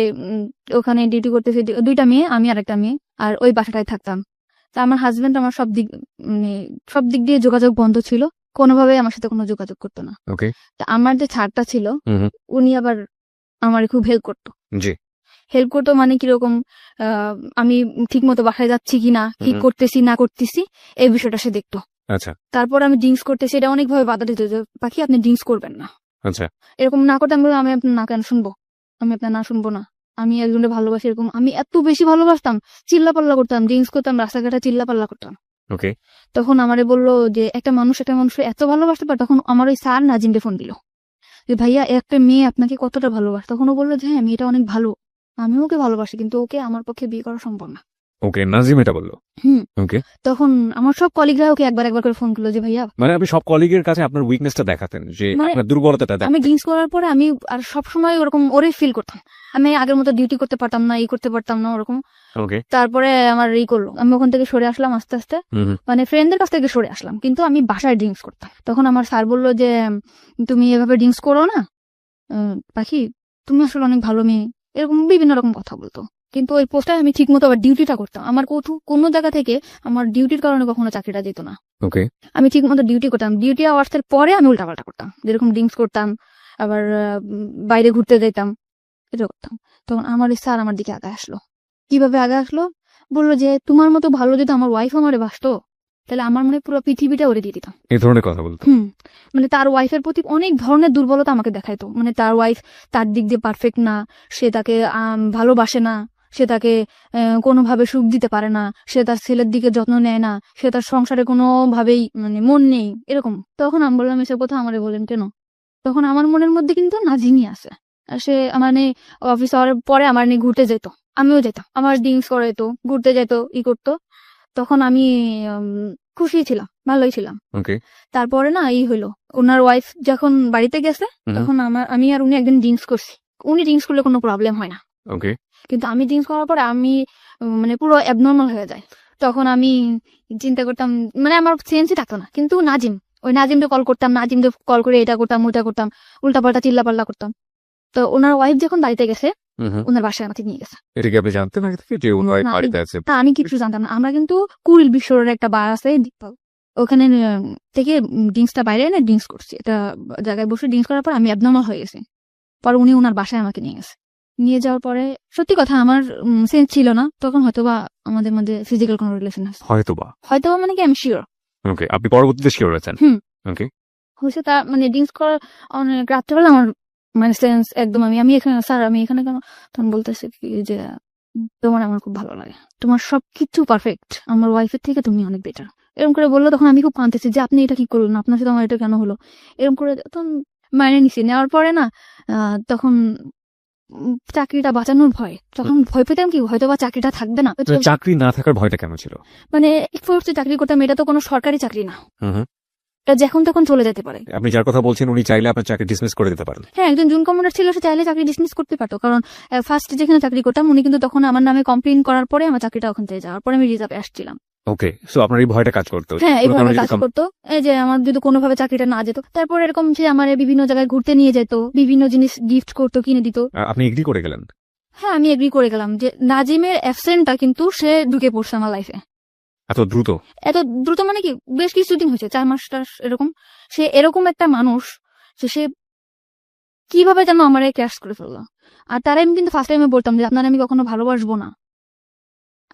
Speaker 1: ওখানে ডিউটি করতেছি 2টা মেয়ে, আমি আর একটা মেয়ে, আর ওই বাসাটায় থাকতাম। তা আমার হাজবেন্ড আমার সব দিক দিয়ে যোগাযোগ বন্ধ ছিল, কোনোভাবে আমার সাথে কোনো যোগাযোগ করতো না। তা আমার যে ছাড়টা ছিল উনি আবার আমার খুব হেল্প করতো, মানে কিরকম আমি ঠিক মতো বাসায় যাচ্ছি কিনা, কি করতেছি না করতেছি, এই বিষয়টা সে দেখতো। তারপর আমি ড্রিঙ্কস করতেছি, এটা অনেকভাবে বাধা দিত, যে পাখি আপনি ড্রিঙ্কস করবেন না, এরকম না করতে। আমি আমি আপনার না কেন শুনবো, আমি আপনার না শুনবো না, আমি একজনের ভালোবাসি, এরকম আমি এত বেশি ভালোবাসতাম, চিল্লাপাল্লা করতাম, ড্রিঙ্কস করতাম, রাস্তাঘাটে চিল্লাপাল্লা করতাম। তখন আমারে বললো যে একটা মানুষ এত ভালোবাসতে পারে। তখন আমার ওই স্যার নাজিমকে ফোন দিল, যে ভাইয়া একটা মেয়ে আপনাকে কতটা ভালোবাসে। তখন ও বললো যে হ্যাঁ মেয়েটা অনেক ভালো, আমি ওকে ভালোবাসি, কিন্তু ওকে আমার পক্ষে বিয়ে করা সম্ভব না।
Speaker 2: নাজিম এটা বললো।
Speaker 1: তখন আমার সব কলিগরা ওকে একবার করে ফোন করলো, যে ভাইয়া,
Speaker 2: মানে আপনি সব কলিগের কাছে আপনার উইকনেসটা দেখাতেন, যে আপনার দুর্বলতাটা দেখাতেন।
Speaker 1: আমি ড্রিঙ্কস করার পরে আমি আর সব সময় ওরকম ওরে ফিল করতাম, আমি আগের মতো ডিউটি করতে পারতাম না, করতে পারতাম না ওরকম। তারপরে আমার করলো, আমি ওখান থেকে সরে আসলাম আস্তে আস্তে, মানে ফ্রেন্ডদের কাছ থেকে সরে আসলাম, কিন্তু আমি বাসায় ড্রিঙ্কস করতাম। তখন আমার স্যার বললো যে তুমি এভাবে ড্রিঙ্কস করো না পাখি, তুমি আসলে অনেক ভালো মেয়ে, এরকম বিভিন্ন রকম কথা বলতো। কিন্তু ওই পোস্টে আমি ঠিক মতো আবার ডিউটিটা করতাম। আমার কোনো জায়গা থেকে আমার ডিউটির কারণে কখনো চাকরিটা যেত না।
Speaker 2: ওকে,
Speaker 1: আমি ঠিক মতো ডিউটি করতাম। ডিউটি আওয়ার্সের পরে আমি উল্টাপাল্টা করতাম, যেরকম ড্রিঙ্কস করতাম, আবার বাইরে ঘুরতে যেতাম, এটা করতাম। তখন আমার স্যার আমার দিকে আগে আসলো। কিভাবে আগে আসলো? বললো যে তোমার মতো ভালো যদি আমার ওয়াইফ আমারে বাসতো, তাহলে আমার মনে হয় পুরো পৃথিবীটা ওরে দিয়ে দিতাম।
Speaker 2: এই ধরনের কথা বলতো।
Speaker 1: মানে তার ওয়াইফের প্রতি অনেক ধরনের দুর্বলতা আমাকে দেখাইতো। মানে তার ওয়াইফ তার দিক দিয়ে পারফেক্ট না, সে তাকে ভালোবাসে না, সে তাকে কোনোভাবে সুখ দিতে পারে না, সে তার ছেলের দিকে যত্ন নেয় না, সে তার সংসারে কোনোভাবেই মানে মন নেই, এরকম। তখন আমি বললাম এসব কথা আমারে বলেন কেন? তখন আমার মনের মধ্যে কিন্তু নাজিমই আছে। আর সে মানে অফিস আওয়ারের পরে আমার নিয়ে ঘুরতে যেত, আমিও যেতাম, আমার ড্রিঙ্কস করে যেত, ঘুরতে যেত, করতো। তখন আমি খুশি ছিলাম, ভালোই ছিলাম।
Speaker 2: ওকে,
Speaker 1: তারপরে না হইলো, ওনার ওয়াইফ যখন বাড়িতে গেছে তখন আমি আর উনি একদিন ড্রিঙ্কস করছি। উনি ড্রিঙ্কস করলে কোনো প্রবলেম হয় না,
Speaker 2: ওকে,
Speaker 1: কিন্তু আমি ড্রিঙ্কস করার পরে আমি মানে পুরো অ্যাবনর্মাল হয়ে যায়। তখন আমি চিন্তা করতাম, মানে আমার সেন্সই থাকতো না। কিন্তু ওই নাজিমকে কল করতাম, নাজিমকে কল করে এটা করতাম ওটা করতাম, উল্টাপাল্টা চিল্লাপাল্লা করতাম। তো ওনার ওয়াইফ যখন বাড়িতে গেছে, ওনার বাসায় আমাকে নিয়ে গেছে।
Speaker 2: এটা কি আপনি জানতেন আগে থেকে যে ওর ওয়াইফ বাড়িতে আছে?
Speaker 1: না, আমি কিছু জানতাম না। আমরা কিন্তু কুড়িল বিশ্বরের একটা বার আছে, ওখানে থেকে ড্রিঙ্কসটা বাইরে এনে ড্রিঙ্কস করছি। এটা জায়গায় বসে ড্রিঙ্কস করার পর আমি অ্যাবনর্মাল হয়ে গেছি। পরে উনি ওনার বাসায় আমাকে নিয়ে গেছে। নিয়ে যাওয়ার পরে সত্যি কথা আমার সেন্স ছিল না তখন, হয়তোবা আমাদের মধ্যে ফিজিক্যাল কোনো রিলেশন আছে,
Speaker 2: হয়তোবা
Speaker 1: মানে কি আমি শিওর।
Speaker 2: ওকে, আপনি পরবর্তীতে শিওর হয়েছেন? ওকে,
Speaker 1: হয়েছে। তার মানে ড্রিঙ্কস করার অনেক রাত্রেবেলা আমার মানে সেন্স একদম আমি এখানে স্যার, আমি এখানে কেন? তখন বলতেছে কি যে তোমার আমার খুব ভালো লাগে, তোমার সবকিছু পারফেক্ট, আমার ওয়াইফের থেকে তুমি অনেক বেটার, এরকম করে বললো। তখন আমি খুব কাঁদতেছি যে আপনি এটা কি করলেন, আপনার সাথে আমার এটা কেন হলো, এরকম করে। তখন মাইনে নিছি। নেওয়ার পরে না তখন চাকরিটা বাঁচানোর ভয়, তখন ভয় পেতাম কি হয়তো বা চাকরিটা থাকবে না।
Speaker 2: চাকরি না থাকার ভয়টা কেন ছিল?
Speaker 1: মানে চাকরি করতাম, এটা তো কোনো সরকারি চাকরি না, এটা যখন তখন চলে যেতে পারে।
Speaker 2: আপনি যার কথা বলছেন উনি চাইলে আপনার চাকরি ডিসমিস করে দিতে পারেন।
Speaker 1: হ্যাঁ, একজন জুন কমান্ডার ছিল, সে চাইলে চাকরি ডিসমিস করতে পারতো। কারণ ফার্স্ট যেখানে চাকরি করতাম উনি কিন্তু তখন আমার নামে কমপ্লেইন করার পরে আমার চাকরিটা ওখান থেকে যাওয়ার পরে আমি রিজার্ভে আসছিলাম।
Speaker 2: ওকে, সো আপনার এই ভয়টা কাজ করতো?
Speaker 1: হ্যাঁ, এই ভয়টা কাজ করতো, এই যে আমার যদি কোনোভাবে চাকরিটা না যেত। তারপর এরকম যে আমার বিভিন্ন জায়গায় ঘুরতে নিয়ে যেত, বিভিন্ন জিনিস গিফট করতো, কিনে দিত।
Speaker 2: আপনি এগ্রি করে গেলেন?
Speaker 1: হ্যাঁ, আমি এগ্রি করে গেলাম যে নাজিমের অ্যাবসেন্টটা কিন্তু সে ঢুকে পড়ছে আমার লাইফে
Speaker 2: এত দ্রুত।
Speaker 1: মানে কি বেশ কিছুদিন হয়েছে, 4 মাস এরকম। সে এরকম একটা মানুষ যে সে কিভাবে যেন আমার ক্যাশ করে ফেললো। আর তারা আমি কিন্তু ফার্স্ট টাইমে বলতাম যে আপনার আমি কখনো ভালোবাসবো না।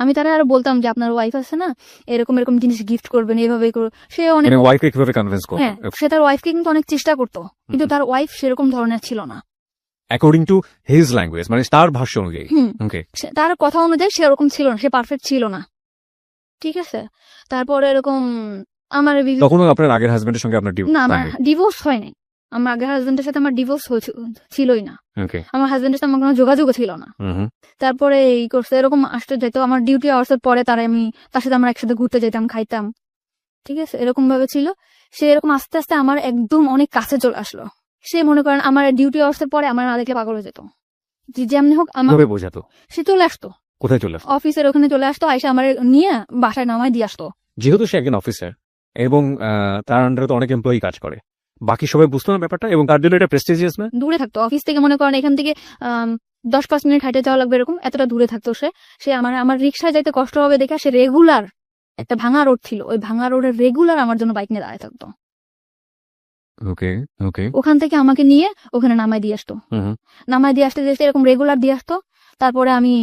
Speaker 1: আমি তারা আরো বলতাম যে আপনার ওয়াইফ আছে না, এরকম এরকম জিনিস গিফট করবেন, এইভাবে সে অনেক
Speaker 2: ওয়াইফকে কিভাবে কনভিন্স করবে?
Speaker 1: হ্যাঁ, সে তার ওয়াইফকে কিন্তু অনেক চেষ্টা করতো, কিন্তু তার ওয়াইফ সেরকম ধরনের ছিল না
Speaker 2: অ্যাকর্ডিং টু হিজ ল্যাঙ্গুয়েজ, মানে তার ভাষ্য অনুযায়ী। ওকে,
Speaker 1: তার কথা অনুযায়ী সে ওরকম ছিল না, সে পারফেক্ট ছিল না। ঠিক আছে, তারপরে এরকম আমার
Speaker 2: তখন আপনার আগের হাজবেন্ডের সঙ্গে আপনার
Speaker 1: না, আমার ডিভোর্স হয় নাই। আমার আগের হাজবেন্ডের সাথে আমার ডিভোর্স ছিলই না। আমার হাজবেন্ডের সাথে আমার কোনো যোগাযোগও ছিল না। তারপরে এই করছে, এরকম আসতে যেত আমার ডিউটি আওয়ার্সের পরে, তার সাথে আমরা একসাথে ঘুরতে যেতাম, খাইতাম। ঠিক আছে, এরকম ভাবে ছিল। সে এরকম আস্তে আস্তে আমার একদম অনেক কাছে চলে আসলো। সে মনে করেন আমার ডিউটি আওয়ার্সের পরে আমার না দেখলে পাগল হয়ে যেত। যেমনি হোক আমার
Speaker 2: বোঝাতো,
Speaker 1: সে চলে আসতো।
Speaker 2: কোথায় চলে আসতো?
Speaker 1: অফিসের ওখানে চলে আসতো, আইসা আমার নিয়ে বাসায় নামায় দিয়ে আসতো।
Speaker 2: যেহেতু সে একজন অফিসার এবং তার আন্ডারে তো অনেক এমপ্লয়ি কাজ করে, বাকি সবাই বুঝতো না ব্যাপারটা, এবং তার জন্য এটা প্রেস্টিজিয়াস না?
Speaker 1: দূরে থাকতো অফিস থেকে, মনে করেন এখান থেকে 10-5 মিনিট হাঁটে যাওয়া লাগবে, এরকম এতটা দূরে থাকতো সে আমার রিক্সায় যাইতে কষ্ট হবে দেখে সে রেগুলার, একটা ভাঙা রোড ছিল, ওই ভাঙা রোডে রেগুলার আমার জন্য বাইক নিয়ে দাঁড়ায় থাকতো।
Speaker 2: ওকে, ওকে,
Speaker 1: ওখান থেকে আমাকে নিয়ে ওখানে নামায় দিয়ে আসতো। নামায় দিয়ে আসতে যেতে এরকম রেগুলার দিয়ে আসতো। তারপরে আমি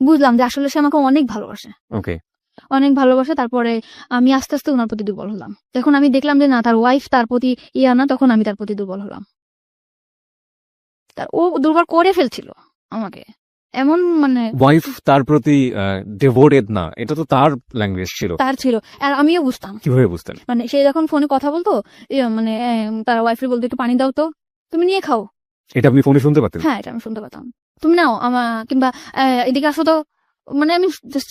Speaker 1: বুঝলাম যে আসলে সে আমাকে অনেক ভালোবাসে,
Speaker 2: ওকে,
Speaker 1: অনেক ভালোবাসে। তারপরে আমি আস্তে আস্তে ওনার প্রতি দুর্বল হলাম। যখন আমি দেখলাম যে না, তার ওয়াইফ তার প্রতি না, তখন আমি তার প্রতি দুর্বল হলাম। ও দুর্বল করে ফেলছিল আমাকে, এমন মানে
Speaker 2: ওয়াইফ তার প্রতি ডিভোটেড না, এটা তো তার ল্যাঙ্গুয়েজ ছিল,
Speaker 1: তার ছিল। আর আমিও বুঝতাম।
Speaker 2: কিভাবে বুঝতেন?
Speaker 1: মানে সে যখন ফোনে কথা বলতো, মানে তার ওয়াইফের বলতো একটু পানি দাও তো, তুমি নিয়ে খাও।
Speaker 2: এটা আপনি ফোনে শুনতে পাতেন?
Speaker 1: হ্যাঁ, এটা আমি শুনতে পেতাম। তুমি নাও কিংবা এদিকে আসো তো, মানে আমি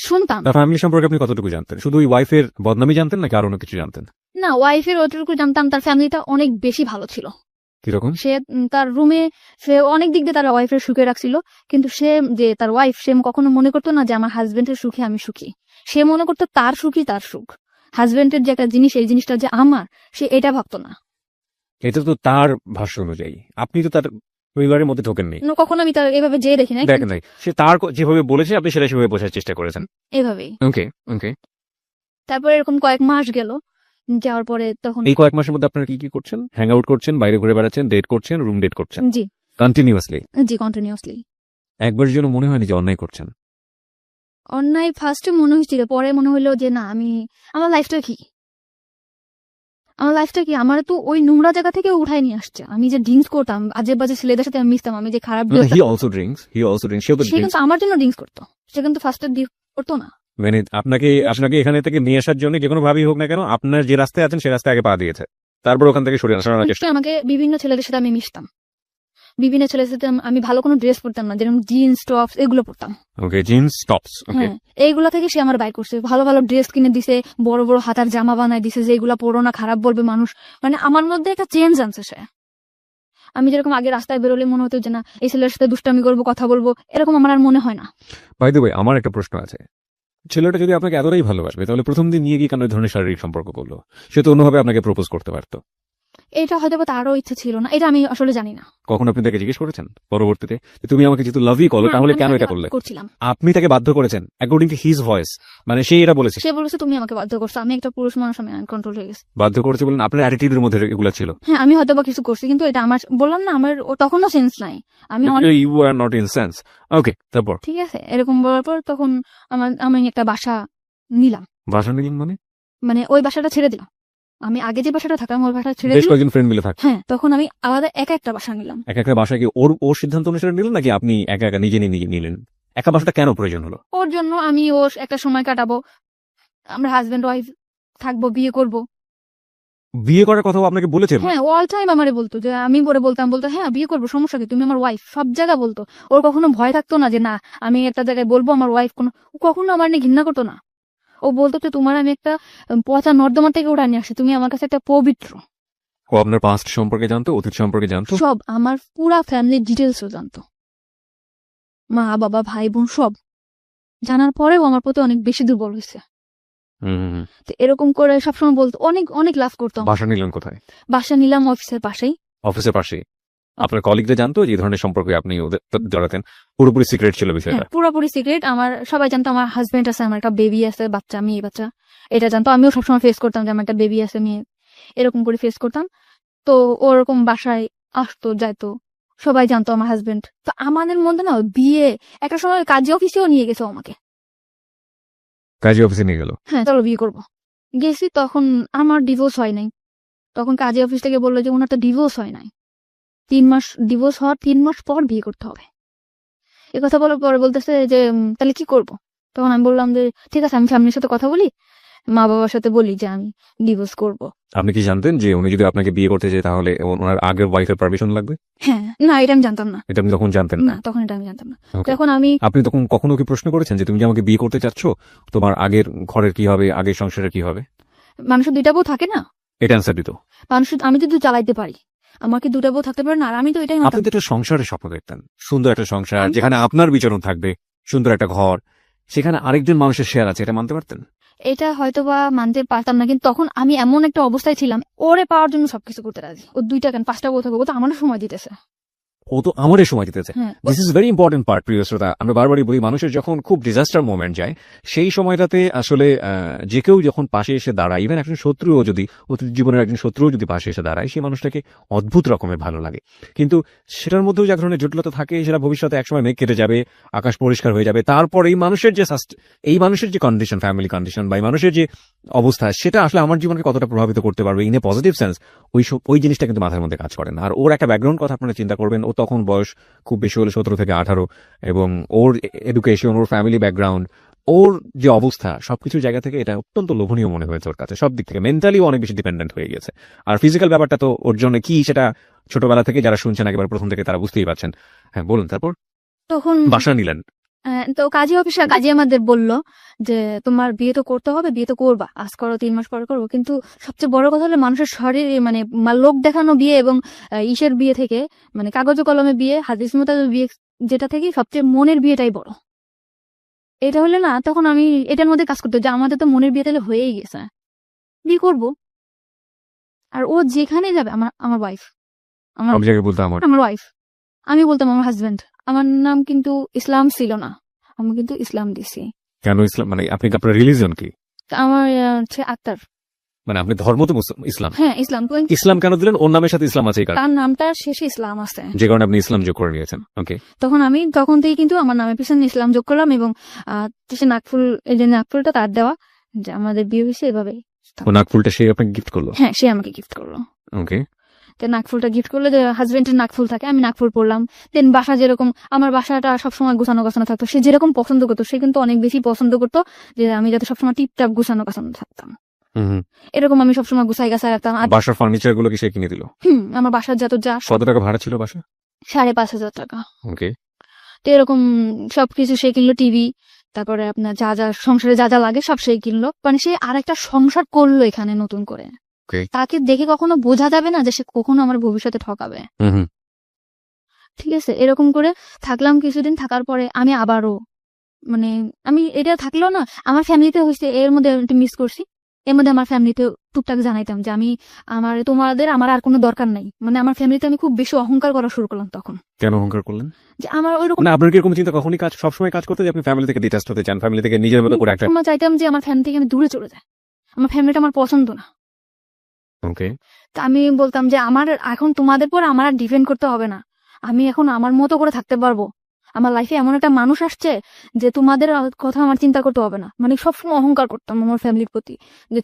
Speaker 1: শুনতাম।
Speaker 2: তার ফ্যামিলি সম্পর্কে আপনি কতটুকু জানতেন? শুধু ওই ওয়াইফের বদনামই জানতেন নাকি আরো অন্য কিছু জানতেন?
Speaker 1: না, ওয়াইফের অতটুকু জানতাম, তার ফ্যামিলিটা অনেক বেশি ভালো ছিল।
Speaker 2: কিরকম?
Speaker 1: সে তার রুমে সে অনেক দিক দিয়ে তার ওয়াইফের সুখে রাখছিল, কিন্তু সে যে তার ওয়াইফ, সে কখনো মনে করতো না যে আমার হাজবেন্ডের সুখে আমি সুখী। সে মনে করতো তার সুখই তার সুখ, হাজবেন্ডের যে একটা জিনিস, এই জিনিসটা যে আমার, সে এটা ভাবতো না।
Speaker 2: এটা তো তার ভাষ্য অনুযায়ী, আপনি তো তার পরিবারের মধ্যে ঢোকেননি,
Speaker 1: কখনো আমি তার এভাবে যেয়ে দেখি নাই,
Speaker 2: দেখেন নাই, সে তার যেভাবে বলেছে আপনি সেটা সেভাবে বোঝার চেষ্টা করেছেন।
Speaker 1: এভাবেই।
Speaker 2: ওকে ওকে।
Speaker 1: তারপরে এরকম কয়েক মাস গেল, যাওয়ার পরে তখন
Speaker 2: এই কয়েক মাসের মধ্যে আপনারা কি কি করছেন? হ্যাং আউট করছেন, বাইরে ঘুরে বেড়াচ্ছেন, ডেট করছেন, রুম ডেট করছেন
Speaker 1: জি
Speaker 2: কন্টিনিউয়াসলি?
Speaker 1: জি কন্টিনিউয়াসলি।
Speaker 2: একবারের জন্য মনে হয়নি যে অন্যায় করছেন?
Speaker 1: অন্যায় ফার্স্টে মনে হয়েছিল, পরে মনে হলো যে না, আমার লাইফটা কি, আমার তো ওই নোংরা জায়গা থেকে উঠায় নিয়ে আসছে। আমি যে ড্রিঙ্কস করতাম, আজে বাজে ছেলেদের সাথে আমি মিশতাম, আমি যে খারাপ
Speaker 2: হি অলসো ড্রিঙ্কস, সেও তো
Speaker 1: সে কিন্তু আমার জন্য ড্রিঙ্কস করতো, সে কিন্তু ফার্স্টে করতো না।
Speaker 2: মানে আপনাকে এখানে থেকে নিয়ে আসার জন্য যে কোনো ভাবেই হোক না কেন, আপনার যে রাস্তায় আছেন সেই রাস্তায় আগে পা দিয়েছে, তারপর ওখান থেকে সরানোর চেষ্টা।
Speaker 1: আমাকে বিভিন্ন ছেলেদের সাথে আমি মিশতাম, বিভিন্ন ছেলেদের সাথে আমি ভালো কোনো ড্রেস পরতাম না, যেরকম জিন্স টপস এগুলো পরতাম।
Speaker 2: ওকে, জিন্স টপস। ওকে,
Speaker 1: হ্যাঁ, এইগুলা থেকে সে আমার বাই করছে, ভালো ভালো ড্রেস কিনে দিছে, বড় বড় হাতার জামা বানায় দিছে, যে এগুলা পরো না, খারাপ বলবে মানুষ। মানে আমার মধ্যে একটা চেঞ্জ আনছে সে। আমি যেরকম আগে রাস্তায় বেরোলে মনে হতো যে না, এই ছেলের সাথে দুষ্টামি করবো, কথা বলবো, এরকম আমার আর মনে হয় না।
Speaker 2: বাই দ্য ওয়ে, আমার একটা প্রশ্ন আছে। ছেলেটা যদি আপনাকে এতটাই ভালোবাসবে তাহলে প্রথম দিন নিয়ে গিয়ে কেন এই ধরনের শারীরিক সম্পর্ক করলো? সে তো অন্যভাবে আপনাকে প্রপোজ করতে পারতো।
Speaker 1: এটা হয়তো বা তারও ইচ্ছে ছিল না, এটা আমি আসলে জানি না।
Speaker 2: কখন আপনি তাকে জিজ্ঞেস করেছেন পরবর্তীতে যে তুমি আমাকে যেহেতু লাভই করো তাহলে
Speaker 1: আমি
Speaker 2: কেন
Speaker 1: তাকে
Speaker 2: এটা
Speaker 1: বাধ্য
Speaker 2: করলে?
Speaker 1: করছিলাম।
Speaker 2: আপনি তাকে বাধ্য করেছেন অ্যাকর্ডিং টু হিজ ভয়েস, মানে সে এটা বলেছে।
Speaker 1: সে বলেছে তুমি আমাকে বাধ্য করছো, আমি একটা পুরুষ মানুষ, আমি আনকন্ট্রোল হয়ে গেছি।
Speaker 2: বাধ্য করেছে বলেন? আপনার অ্যাটিটিউডের মধ্যে এগুলো ছিল?
Speaker 1: হ্যাঁ, আমি হয়তো বা কিছু করছি, কিন্তু এটা আমার, বললাম না, আমার তখনও সেন্স নাই। আমি
Speaker 2: you are not in sense. Okay, তারপর?
Speaker 1: ঠিক আছে, এরকম বলার পর তখন আমি একটা বাসা নিলাম,
Speaker 2: বাসা নিলেন মানে
Speaker 1: ওই বাসাটা ছেড়ে দিলাম। আমি আগে যে বাসাটা থাকতাম ওই বাসাটা ছেড়ে
Speaker 2: বেশ
Speaker 1: দিলাম।
Speaker 2: কয়েকজন ফ্রেন্ড মিলে থাক?
Speaker 1: হ্যাঁ, তখন আমি আলাদা একা একটা বাসা নিলাম।
Speaker 2: এক একটা বাসা কি ওর সিদ্ধান্ত অনুসারে নিলেন নাকি আপনি একা একা নিজে নিলেন? একা বাসাটা কেন প্রয়োজন হলো?
Speaker 1: ওর জন্য, আমি ওর একটা সময় কাটাবো, আমরা হাজবেন্ড ওয়াইফ থাকবো, বিয়ে করব।
Speaker 2: বিয়ে করার কথাও আপনাকে বলেছে?
Speaker 1: হ্যাঁ, অল টাইম আমারে বলতো, যে আমি পরে বলতো হ্যাঁ বিয়ে করবো, সমস্যা কি, তুমি আমার ওয়াইফ, সব জায়গা বলতো। ওর কখনো ভয় থাকতো না যে না আমি একটা জায়গায় বলবো আমার ওয়াইফ, ও কখনো আমার নিয়ে ঘৃণা করতো না। ও বলতো যে তোমার আমি একটা পচা নর্দমা থেকে উঠে নিয়ে আসছি, তুমি আমার কাছে একটা পবিত্র।
Speaker 2: ও আপনার পাস্ট সম্পর্কে জানতো, অতীত সম্পর্কে জানতো?
Speaker 1: সব, আমার পুরা ফ্যামিলির ডিটেলসও জানতো, মা বাবা ভাই বোন সব জানার পরেও আমার প্রতি অনেক বেশি দুর্বল হয়েছে। তো এরকম করে সবসময় বলতো, অনেক অনেক লাভ করতাম।
Speaker 2: বাসা নিলেন কোথায়?
Speaker 1: বাসা নিলাম অফিসের পাশেই।
Speaker 2: অফিসের পাশে? আপনার কলিগরা জানতো যে এই ধরনের সম্পর্কে আপনি ওদের জড়াতেন? পুরোপুরি সিক্রেট ছিল বিষয়টা?
Speaker 1: হ্যাঁ, পুরোপুরি সিক্রেট। আমার সবাই জানতো আমার হাজবেন্ড আছে, আমার একটা বেবি আছে, বাচ্চা, মেয়ে বাচ্চা, এটা জানতো। আমিও সবসময় ফেস করতাম যে আমার একটা বেবি আছে, মেয়ে, এরকম করে ফেস করতাম। তো ওরকম বাসায় আসতো যাইতো, সবাই জানতো আমার হাজবেন্ড। তো আমাদের মধ্যে না বিয়ে একটা সময় কাজী অফিসেও নিয়ে গেছে আমাকে।
Speaker 2: কাজী অফিসে নিয়ে গেল?
Speaker 1: হ্যাঁ, চলো বিয়ে করবো। গেছি, তখন আমার ডিভোর্স হয় নাই। তখন কাজী অফিস থেকে বললো যে ওনার তো ডিভোর্স হয় নাই, 3 মাস, ডিভোর্স হওয়ার 3 মাস পর বিয়ে করতে হবে। এ কথা বলার পরে বলতেছে যে তাহলে কি করব? তখন আমি বললাম যে ঠিক আছে, আমি ফ্যামিলির সাথে কথা বলি, মা বাবার সাথে বলি যে আমি ডিভোর্স করব।
Speaker 2: আপনি কি জানতেন যে উনি যদি আপনাকে বিয়ে করতে চায় তাহলে ওনার আগের ওয়াইফের পারমিশন লাগবে?
Speaker 1: হ্যাঁ, না, এটা আমি জানতাম না।
Speaker 2: এটা আপনি তখন জানতেন
Speaker 1: না, তখন এটা আমি জানতাম না।
Speaker 2: Okay.
Speaker 1: তখন
Speaker 2: আপনি তখন কখনো কি প্রশ্ন করেছেন যে তুমি যে আমাকে বিয়ে করতে চাচ্ছ, তোমার আগের ঘরের কি হবে, আগের সংসারের কি হবে?
Speaker 1: মানুষের 2টা বউ থাকে না,
Speaker 2: এটা অ্যান্সার দিত?
Speaker 1: আমি যদি চালাইতে পারি, আমাকে 2টা বউ থাকতে পারে না, আর আমি তো এটাই
Speaker 2: আপনি
Speaker 1: মানতাম।
Speaker 2: তো একটা সংসারের স্বপ্ন দেখতেন, সুন্দর একটা সংসার যেখানে আপনার বিচরণ থাকবে, সুন্দর একটা ঘর, সেখানে আরেকজন মানুষের শেয়ার আছে, এটা মানতে পারতেন?
Speaker 1: এটা হয়তোবা মানতে পারতাম না, কিন্তু তখন আমি এমন একটা অবস্থায় ছিলাম, ওরে পাওয়ার জন্য সবকিছু করতে রাজি। ও 2টা কেন 5টা বউ থাকবে, ও তো আমারও সময় দিতেছে।
Speaker 2: ও তো আমারই সময় দিতেছে।
Speaker 1: হ্যাঁ,
Speaker 2: this is very important part, প্রিয় শ্রোতা। আমরা বারবারই বলি মানুষের যখন খুব ডিজাস্টার মোমেন্ট যায় সেই সময়টাতে আসলে যে কেউ যখন পাশে এসে দাঁড়ায়, ইভেন একজন শত্রুও যদি, অতীত জীবনের একজন শত্রুও যদি পাশে এসে দাঁড়ায়, সেই মানুষটাকে অদ্ভুত রকমের ভালো লাগে। কিন্তু সেটার মধ্যেও যে এক ধরনের জটিলতা থাকে, সেটা ভবিষ্যতে একসময় মেঘ কেটে যাবে, আকাশ পরিষ্কার হয়ে যাবে, তারপর এই মানুষের যে কন্ডিশন, ফ্যামিলি কন্ডিশন বা এই মানুষের যে অবস্থা, সেটা আসলে আমার জীবনকে কতটা প্রভাবিত করতে পারবে ইন এ পজিটিভ সেন্স, ওই জিনিসটা কিন্তু মাথার মধ্যে কাজ করে না। আর ওর একটা ব্যাকগ্রাউন্ড কথা আপনারা চিন্তা করবেন, ও তখন বয়স খুব বেশি হলে 17 থেকে 18, এবং ওর এডুকেশন, ওর ফ্যামিলি ব্যাকগ্রাউন্ড, ওর যে অবস্থা, সবকিছু জায়গা থেকে এটা অত্যন্ত লোভনীয় মনে হয়েছে ওর কাছে। সব দিক থেকে মেন্টালিও অনেক বেশি ডিপেন্ডেন্ট হয়ে গেছে। আর ফিজিক্যাল ব্যাপারটা তো ওর জন্য কি, সেটা ছোটবেলা থেকে যারা শুনছেন একেবারে প্রথম থেকে তারা বুঝতেই পারছেন। হ্যাঁ, বলুন। তারপর
Speaker 1: তখন
Speaker 2: বাসা নিলেন?
Speaker 1: তো কাজী অফিসার কাজী আমাদের বললো যে তোমার বিয়ে তো করতে হবে, বিয়ে তো করবা, আজ করো 3 মাস পরে করবো। কিন্তু সবচেয়ে বড় কথা হলো মানুষের শরীর, লোক দেখানো বিয়ে এবং ইসের বিয়ে থেকে, কাগজে কলমে বিয়ে, হাদিস মোতাবেক বিয়ে, যেটা থেকে সবচেয়ে মনের বিয়েটাই বড়। এটা হলে না, তখন আমি এটার মধ্যে কাজ করতে, যে আমাদের তো মনের বিয়ে তাহলে হয়েই গেছে, বিয়ে করবো। আর ও যেখানে যাবে, আমার ওয়াইফ,
Speaker 2: সব জায়গায় বলতে
Speaker 1: আমার ওয়াইফ, আমি বলতাম আমার হাজবেন্ড। আমার নাম কিন্তু ইসলাম ছিল না, আমি কিন্তু ইসলাম দিছি।
Speaker 2: কেন ইসলাম, মানে আপনি আপনার রিলিজন কি?
Speaker 1: আমার হচ্ছে আক্তার।
Speaker 2: মানে আপনি ধর্ম তো ইসলাম,
Speaker 1: হ্যাঁ ইসলাম,
Speaker 2: ইসলাম কেন দিলেন? ওর নামের সাথে ইসলাম আছে এই কারণে,
Speaker 1: তার নামটার শেষে ইসলাম আছে,
Speaker 2: যে কারণে আপনি ইসলাম যোগ করে নিয়েছেন। ওকে,
Speaker 1: তখন থেকে কিন্তু আমার নামের পিছনে ইসলাম যোগ করলাম, এবং সে নাকফুল, এই যে নাকফুলটা তার দেওয়া, যে আমাদের বিয়ে হয়েছে এভাবে।
Speaker 2: ও নাকফুলটা সে আপনাকে গিফট করলো?
Speaker 1: হ্যাঁ, সে আমাকে গিফট করলো।
Speaker 2: ওকে,
Speaker 1: তো নাকফুলটা গিফট করলে, যে হাজবেন্ডের নাকফুল থাকে, আমি নাকফুল পরলাম। দেন বাসা যেরকম, আমার বাসাটা সবসময় গুছানো গাছানো থাকতো, সে যেরকম পছন্দ করতো, সে কিন্তু অনেক বেশি পছন্দ করতো যে আমি যাতে সবসময় টিপটাপ গুছানো গাছানো থাকতাম। এরকম আমি সবসময় গুছাই গাছাই রাখতাম। আর
Speaker 2: বাসার ফার্নিচার গুলো কি সে কিনে দিল?
Speaker 1: আমার বাসার যা
Speaker 2: কত টাকা ভাড়া ছিল বাসা?
Speaker 1: 5,500 টাকা।
Speaker 2: ওকে,
Speaker 1: তো এরকম সবকিছু সে কিনলো, টিভি, তারপরে আপনার যা যা সংসারে যা যা লাগে সব সে কিনলো। মানে সে আরেকটা সংসার করলো এখানে নতুন করে।
Speaker 2: Okay.
Speaker 1: তাকে দেখে কখনো বোঝা যাবে না যে সে কখনো আমার ভবিষ্যতে ঠকাবে। ঠিক আছে, এরকম করে থাকলাম কিছুদিন। থাকার পরে আমি আবারও, মানে আমি এটা থাকলেও না, আমার ফ্যামিলিতে হয়েছে এর মধ্যে মিস করছি। এর মধ্যে আমার ফ্যামিলিতে টুকটাক জানাইতাম যে আমি আমার আর কোনো দরকার নাই। মানে আমার ফ্যামিলিতে আমি খুব বেশি অহংকার করা শুরু করলাম তখন।
Speaker 2: কেন অহংকার করলেন?
Speaker 1: যে আমার ওইরকম,
Speaker 2: মানে আপনার কি এরকম চিন্তা কখনই সবসময় কাজ করতে যে আপনি ফ্যামিলি থেকে ডিটাচড হতে চান, ফ্যামিলি থেকে নিজের মতো করে একটা?
Speaker 1: আমি চাইতাম যে আমার ফ্যামিলি থেকে আমি দূরে চলে যাই, আমার ফ্যামিলিটা আমার পছন্দ না।
Speaker 2: ওকে,
Speaker 1: তা আমি বলতাম যে আমার এখন তোমাদের পর আমার আর ডিপেন্ড করতে হবে না, আমি এখন আমার মতো করে থাকতে পারবো। আমার লাইফে এমন একটা মানুষ আসছে যে তোমাদের কথা আমার চিন্তা করতে হবে না। মানে সবসময় অহংকার করতাম আমার ফ্যামিলির প্রতি, যে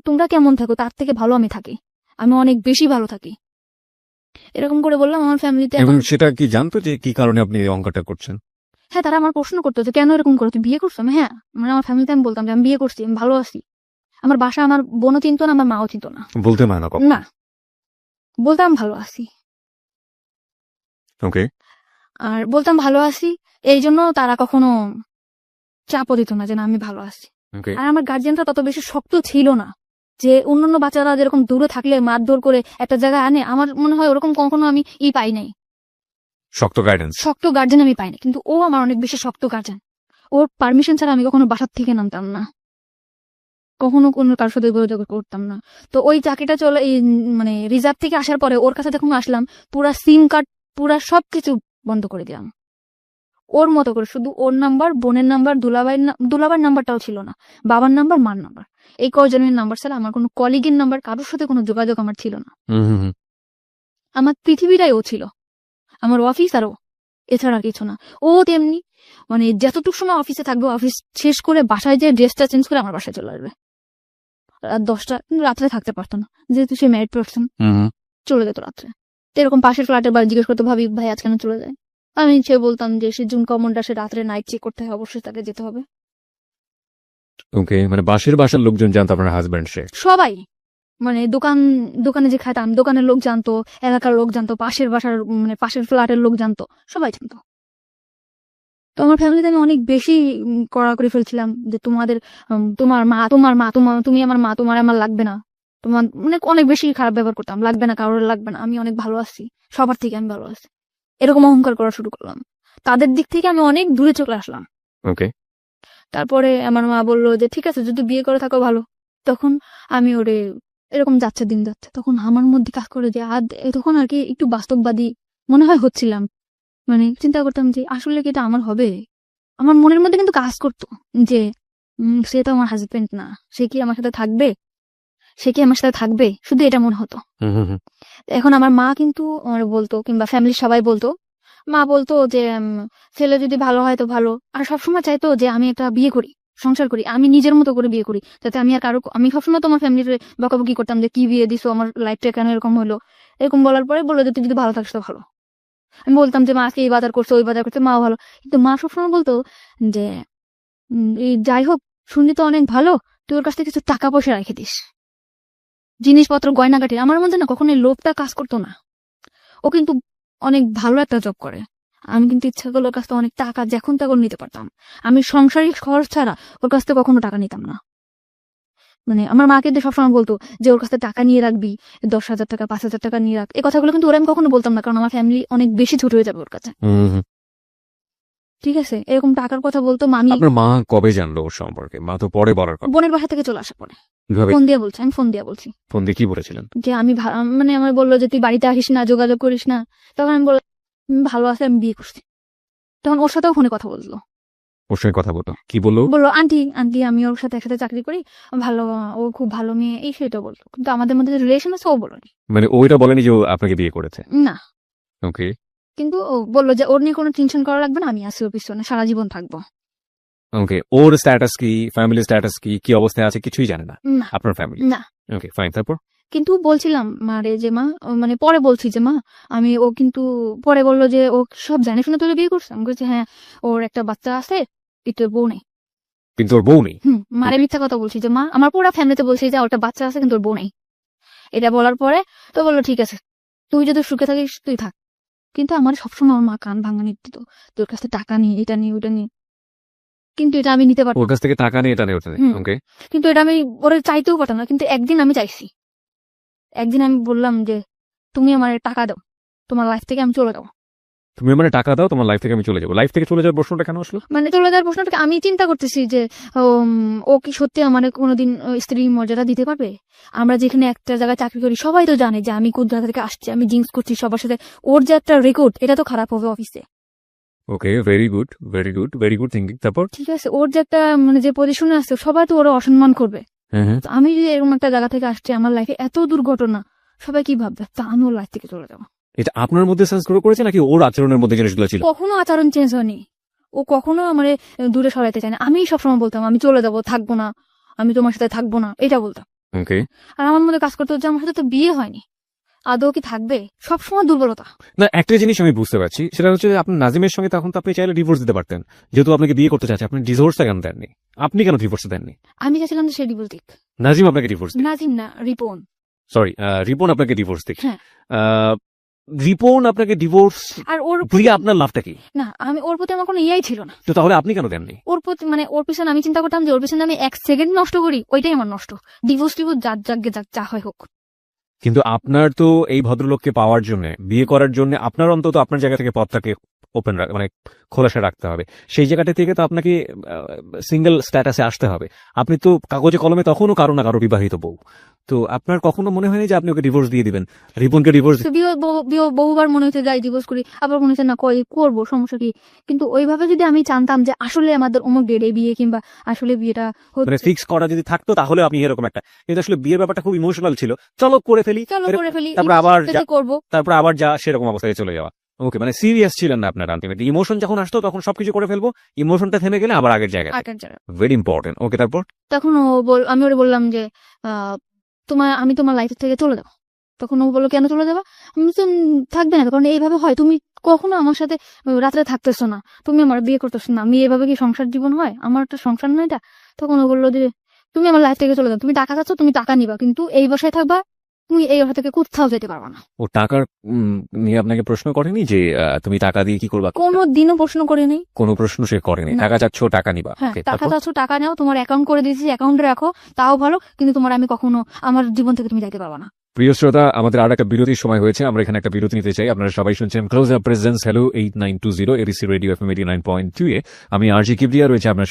Speaker 1: তোমরা কেমন থাকো তার থেকে ভালো আমি থাকি, আমি অনেক বেশি ভালো থাকি। এরকম করে বললাম আমার ফ্যামিলিতে।
Speaker 2: এবং সেটা কি জানতো যে কি কারণে আপনি এই অহংকারটা করছেন?
Speaker 1: হ্যাঁ, তারা আমার প্রশ্ন করতো যে কেন এরকম করো, তুই বিয়ে করছো? হ্যাঁ, মানে আমার ফ্যামিলিতে আমি বলতাম যে আমি বিয়ে করছি, আমি ভালো আছি। আমার বাসা আমার বোনও চিনতো না, আমার মাও চিনতো না।
Speaker 2: বলতে না কখন?
Speaker 1: না, বলতাম ভালো আছি।
Speaker 2: ওকে,
Speaker 1: আর বলতাম ভালো আছি, এই জন্য তারা কখনো চাপও দিত না যে না আমি ভালো আছি।
Speaker 2: ওকে,
Speaker 1: আর আমার গার্জিয়ানটা তত বেশি শক্ত ছিল না যে অন্যান্য বাচ্চারা যেরকম দূরে থাকলে মারধর করে একটা জায়গায় আনে, আমার মনে হয় ওরকম কখনো আমি পাই নাই,
Speaker 2: শক্ত গাইডেন্স।
Speaker 1: শক্ত গার্জেন আমি পাইনি। কিন্তু ও আমার অনেক বেশি শক্ত গার্জেন। ওর পারমিশন ছাড়া আমি কখনো বাসার থেকে নামতাম না, কখনো কোনো কারোর সাথে যোগাযোগ করতাম না। তো ওই চাকরিটা চলে, মানে রিজার্ভ থেকে আসার পরে ওর কাছে যখন আসলাম, পুরা সিম কার্ড, পুরা সবকিছু বন্ধ করে দিলাম ওর মতো করে। শুধু ওর নাম্বার, বোনের নাম্বার, দুলাভাইয়ের নাম্বারটাও ছিল না, বাবার নাম্বার, মার নাম্বার, এই কয়জনের নাম্বার ছাড়া আমার কোনো কলিগের নাম্বার, কারোর সাথে কোনো যোগাযোগ আমার ছিল না। আমার পৃথিবীটাই ও ছিল, আমার অফিস আর ও, এছাড়া কিছু না। ও তেমনি, মানে যতটুকু সময় অফিসে থাকবে, অফিস শেষ করে বাসায় যে ড্রেসটা চেঞ্জ করে আমার বাসায় চলে আসবে। রাত 10টা, রাত্রে থাকতে পারতো না, যেহেতু সে ম্যারিড পার্সন, চলে যেত রাত্রে। তো এরকম পাশের ফ্ল্যাটের বাড়ি জিজ্ঞেস করতে, ভাবি ভাই আজ কেন চলে যায়? আমি সে বলতাম যে সে জুন কমনটা, সে রাত্রে নাইট চেক করতে হয়, অবশ্যই তাকে যেতে হবে।
Speaker 2: ওকে, মানে বাসার লোকজন জানতো আপনার হাজবেন্ড সে?
Speaker 1: সবাই, মানে দোকানে যে খাইতাম, দোকানের লোক জানতো, এলাকার লোক জানতো, পাশের বাসার, মানে পাশের ফ্ল্যাটের লোক জানতো, সবাই জানতো। তো আমার ফ্যামিলিতে আমি অনেক বেশি কড়া করে ফেলছিলাম যে তোমার মা, তুমি আমার মা, তোমার আমার লাগবে না, তোমার মানে অনেক বেশি খারাপ ব্যবহার করতাম, লাগবে না, কারোর লাগবে না, আমি অনেক ভালো আছি, সবার থেকে আমি ভালো আছি, এরকম অহংকার করা শুরু করলাম। তাদের দিক থেকে আমি অনেক দূরে চলে আসলাম।
Speaker 2: ওকে,
Speaker 1: তারপরে আমার মা বললো যে ঠিক আছে, যদি বিয়ে করে থাকো ভালো। তখন আমি ওরে, এরকম যাচ্ছে দিন যাচ্ছে, তখন আমার মধ্যে কাজ করে যে তখন আর কি একটু বাস্তববাদী মনে হয় হচ্ছিলাম। মানে চিন্তা করতাম যে আসলে কি এটা আমার হবে। আমার মনের মধ্যে কিন্তু কাজ করতো যে সে তো আমার হাজবেন্ড না, সে কি আমার সাথে থাকবে, শুধু এটা মনে হতো। এখন আমার মা কিন্তু আমার বলতো, কিংবা ফ্যামিলির সবাই বলতো, মা বলতো যে ছেলে যদি ভালো হয় তো ভালো। আর সবসময় চাইতো যে আমি একটা বিয়ে করি, সংসার করি, আমি নিজের মতো করে বিয়ে করি, যাতে আমি আর আমি সবসময় তো আমার ফ্যামিলির বকাবকি করতাম যে কি বিয়ে দিছো, আমার লাইফটা কেন এরকম হলো। এরকম বলার পরে বললো যে তুই যদি ভালো থাকিস তো ভালো। আমি বলতাম যে মা আজকে এই বাজার করছে, ওই বাজার করছে, মাও ভালো। কিন্তু মা সবসময় বলতো যে যাই হোক, শুনলি তো অনেক ভালো, তুই ওর কাছ থেকে কিছু টাকা পয়সা রেখে দিস, জিনিসপত্র, গয়নাগাটি। আমার মধ্যে না কখনো লোভটা কাজ করতো না। ও কিন্তু অনেক ভালো একটা জব করে, আমি কিন্তু ইচ্ছা করলে ওর কাছ থেকে অনেক টাকা যখন তখন নিতে পারতাম। আমি সাংসারিক খরচ ছাড়া ওর কাছ থেকে কখনো টাকা নিতাম না। মানে আমার মাকে সবসময় বলতো যে ওর কাছ থেকে টাকা নিয়ে রাখবি, 10,000 টাকা, 5,000 টাকা নিয়ে রাখ। এই কথাগুলো কিন্তু ওরা আমি কখনো বলতাম না, কারণ আমার ফ্যামিলি অনেক বেশি ছোট হয়ে যাবে ওর কাছে। ঠিক আছে, এরকম টাকার কথা বলতো। মামি,
Speaker 2: আপনার মা কবে জানলো ওর সম্পর্কে? মা তো পরে বলার কথা।
Speaker 1: বোনের বাসা থেকে চলে আসার পরে
Speaker 2: কিভাবে?
Speaker 1: ফোন দিয়ে বলছি, আমি ফোন দিয়ে বলছি।
Speaker 2: ফোন দিয়ে কি বলেছিলেন?
Speaker 1: যে আমি মানে আমার বললো যে তুই বাড়িতে আসিস না, যোগাযোগ করিস না। তখন আমি বললাম ভালো আছে, আমি বিয়ে করছি। তখন ওর সাথেও ফোনে কথা বললো,
Speaker 2: ওর সঙ্গে কথা বলো, কি বললো?
Speaker 1: বললো আন্টি আন্টি আমি ওর সাথে একসাথে চাকরি করি, ভালো, ও খুব ভালো মেয়ে, এই সেটা বললো। কিন্তু আমাদের মধ্যে যে রিলেশন আছে ও বলোনি।
Speaker 2: মানে ওইটা বলেনি যে ও আপনাকে বিয়ে করেছে?
Speaker 1: না,
Speaker 2: ওকে।
Speaker 1: কিন্তু ও বললো যে ওর নিয়ে কোনো টেনশন করা লাগবে না, আমি আছি ওর পিছনে, সারা জীবন থাকবো।
Speaker 2: ওকে, ওর স্ট্যাটাস কি, ফ্যামিলি স্ট্যাটাস কি অবস্থায় আছে কিছুই জানে না
Speaker 1: না
Speaker 2: আপনার ফ্যামিলি?
Speaker 1: না।
Speaker 2: ওকে ফাইন, তারপর?
Speaker 1: কিন্তু বলছিলাম মারে যে মা, মানে পরে বলছি যে মা আমি, ও কিন্তু পরে বললো যে ও সব জানে শুনে তোরে বিয়ে করছে। আমি বলছি হ্যাঁ, ওর একটা বাচ্চা আছে, কিন্তু ওর বউ নেই।
Speaker 2: কিন্তু ওর বউ নেই?
Speaker 1: মারে মিথ্যা কথা বলছি যে মা আমার পুরো ফ্যামিলিতে বলছি যে ওটা বাচ্চা আছে কিন্তু ওর বউ নেই। এটা বলার পরে তো বললো ঠিক আছে, তুই যদি সুখে থাকিস তুই থাক। কিন্তু আমার সবসময় আমার মা কান ভাঙানি দিত, তোর কাছে টাকা নিয়ে, এটা নিয়ে, ওটা নিয়ে। কিন্তু এটা আমি নিতে পারতাম
Speaker 2: ওর কাছ থেকে টাকা নিয়ে এটা নেই ওটা নেই।
Speaker 1: হুম।
Speaker 2: ওকে।
Speaker 1: কিন্তু এটা আমি ওরে চাইতেও পারতাম না। কিন্তু একদিন আমি চাইছি, একদিন আমি বললাম যে তুমি আমার টাকা দাও, তোমার লাইফ থেকে আমি চলে যাবো।
Speaker 2: তুমি মানে টাকা দাও, তোমার লাইফ থেকে আমি চলে যাবো। লাইফ থেকে চলে যাওয়ার প্রশ্নটা কেন আসলো?
Speaker 1: মানে চলে যাওয়ার প্রশ্নটাকে আমি চিন্তা করতেছি যে ও কি সত্যি আমার কোনোদিন স্ত্রীর মর্যাদা দিতে পারবে? আমরা যেখানে একটা জায়গায় চাকরি করি সবাই তো জানে যে আমি কোন জায়গা থেকে আসছি, আমি জিন্স করছি সবার সাথে, ওর যে একটা রেকর্ড এটা তো খারাপ হবে অফিসে।
Speaker 2: Okay, very good, very good, very good thinking. তারপর?
Speaker 1: ঠিক আছে, ওর যে একটা মানে যে পজিশনে আছে সবাই তো ওরা অসম্মান করবে।
Speaker 2: হ্যাঁ হ্যাঁ।
Speaker 1: তো আমি যদি এরকম একটা জায়গা থেকে আসছি, আমার লাইফে এত দুর্ঘটনা, সবাই কি ভাববে? তা আমি ওর লাইফ থেকে চলে যাবো।
Speaker 2: এটা আপনার মধ্যে সেন্স গ্রো করেছে নাকি ওর আচরণের মধ্যে জিনিসগুলো ছিল?
Speaker 1: কখনো আচরণ চেঞ্জ হয়নি, ও কখনো আমার দূরে সরাইতে চায় না। আমি সবসময় বলতাম আমি চলে যাবো, থাকবো না, আমি তোমার সাথে থাকবো না, এটা বলতাম।
Speaker 2: ওকে।
Speaker 1: আর আমার মধ্যে কাজ করতে হচ্ছে আমার সাথে তো বিয়ে হয়নি, আদৌ কি থাকবে? সবসময় দুর্বলতা।
Speaker 2: না, একটা জিনিস আমি বুঝতে পারছি, সেটা হচ্ছে যে আপনার নাজিমের সঙ্গে তখন তো আপনি চাইলে ডিভোর্স দিতে পারতেন, যেহেতু আপনাকে বিয়ে করতে চাচ্ছে। আপনি ডিভোর্সটা কেন দেননি? আপনি কেন ডিভোর্স দেননি?
Speaker 1: আমি চাইছিলাম যে সে ডিভোর্স দিক।
Speaker 2: নাজিম আপনাকে ডিভোর্স দিক?
Speaker 1: নাজিম না, রিপন।
Speaker 2: সরি, রিপন আপনাকে ডিভোর্স দিক।
Speaker 1: হ্যাঁ।
Speaker 2: রিপন আপনাকে ডিভোর্স
Speaker 1: আর ওর
Speaker 2: দিয়ে আপনার লাভটা কি?
Speaker 1: না, আমি ওর প্রতি আমার কোনো ইয়াই ছিল না।
Speaker 2: তো তাহলে আপনি কেন দেননি?
Speaker 1: ওর প্রতি মানে ওর পিছনে আমি চিন্তা করতাম যে ওর পিছনে আমি 1 সেকেন্ড নষ্ট করি, ওইটাই আমার নষ্ট। ডিভোর্স যাক যাক যা হয় হোক।
Speaker 2: কিন্তু আপনার তো এই ভদ্রলোককে পাওয়ার জন্য, বিয়ে করার জন্য আপনার অন্তত আপনার জায়গা থেকে পথটাকে ওপেন মানে খোলাসা রাখতে হবে। সেই জায়গাটা থেকে তো আপনাকে সিঙ্গেল স্ট্যাটাসে আসতে হবে। আপনি তো কাগজে কলমে তখনও কারো না কারো বিবাহিত বউ। তো আপনার কখনো মনে হয়নি যে আপনি ওকে ডিভোর্স দিয়ে দিবেন, রিপনকে ডিভোর্স?
Speaker 1: তো বহুবার মনে হচ্ছে যাই ডিভোর্স করি, আবার মনে হচ্ছে না করবো, সমস্যা কি? কিন্তু ওইভাবে যদি আমি জানতাম যে আসলে আমাদের অমুক ডেটে বিয়ে, কিংবা আসলে বিয়েটা
Speaker 2: মানে
Speaker 1: হচ্ছে,
Speaker 2: ফিক্স করা যদি থাকতো তাহলে আপনি এরকম একটা, কিন্তু আসলে বিয়ের ব্যাপারটা খুব ইমোশনাল ছিল, চলো করে ফেলি,
Speaker 1: চলো করে ফেলি,
Speaker 2: তারপর আবার যা সেরকম অবস্থায় চলে যাওয়া। ওকে, মানে সিরিয়াস ছিলেন না আপনার আলটিমেটলি। ইমোশন যখন আসতো তখন সবকিছু করে ফেলবো, ইমোশনটা থেমে গেলে আবার আগের জায়গায়। Very important. ওকে, তারপর?
Speaker 1: তখন আমি ওরে বললাম যে আমি তোমার লাইফ থেকে চলে যাবো। তখন ও বললো কেন চলে যাবা? আমি তো থাকবে না, কারণ এইভাবে হয়, তুমি কখনো আমার সাথে রাত্রে থাকতেছো না, তুমি আমার বিয়ে করতেছো না, আমি এভাবে কি সংসার জীবন হয়? আমার একটা সংসার নয় এটা। তখন ও বললো যে তুমি আমার লাইফ থেকে চলে যাও, তুমি টাকা চাচ্ছ, তুমি টাকা নিবা, কিন্তু এই বাসায় থাকবা, তুমি এই বাসা থেকে কোথাও যেতে পারবা না।
Speaker 2: ও টাকার নিয়ে আপনাকে প্রশ্ন করেনি যে তুমি টাকা দিয়ে কি করবা?
Speaker 1: কোনো দিনও প্রশ্ন করে নেই,
Speaker 2: কোনো প্রশ্ন সে করেনি।
Speaker 1: না।
Speaker 2: টাকা চাচ্ছ, টাকা নিবা।
Speaker 1: হ্যাঁ,
Speaker 2: Okay,
Speaker 1: টাকা
Speaker 2: তারপর?
Speaker 1: চাচ্ছ, টাকা নাও, তোমার অ্যাকাউন্ট করে দিয়েছি, অ্যাকাউন্টে রাখো, তাও ভালো, কিন্তু তোমার আমি কখনো আমার জীবন থেকে তুমি যাইতে পারবা না।
Speaker 2: প্রিয় শ্রোতা, আমাদের আর একটা বিরতির সময় হয়েছে, আমরা এখানে একটা বিরতি নিতে চাই। আপনারা সবাই শুনছেন close up presence hello 8920 ADC radio FM 89.2 এ। আমি আরজি কিবরিয়া রয়েছে আপনার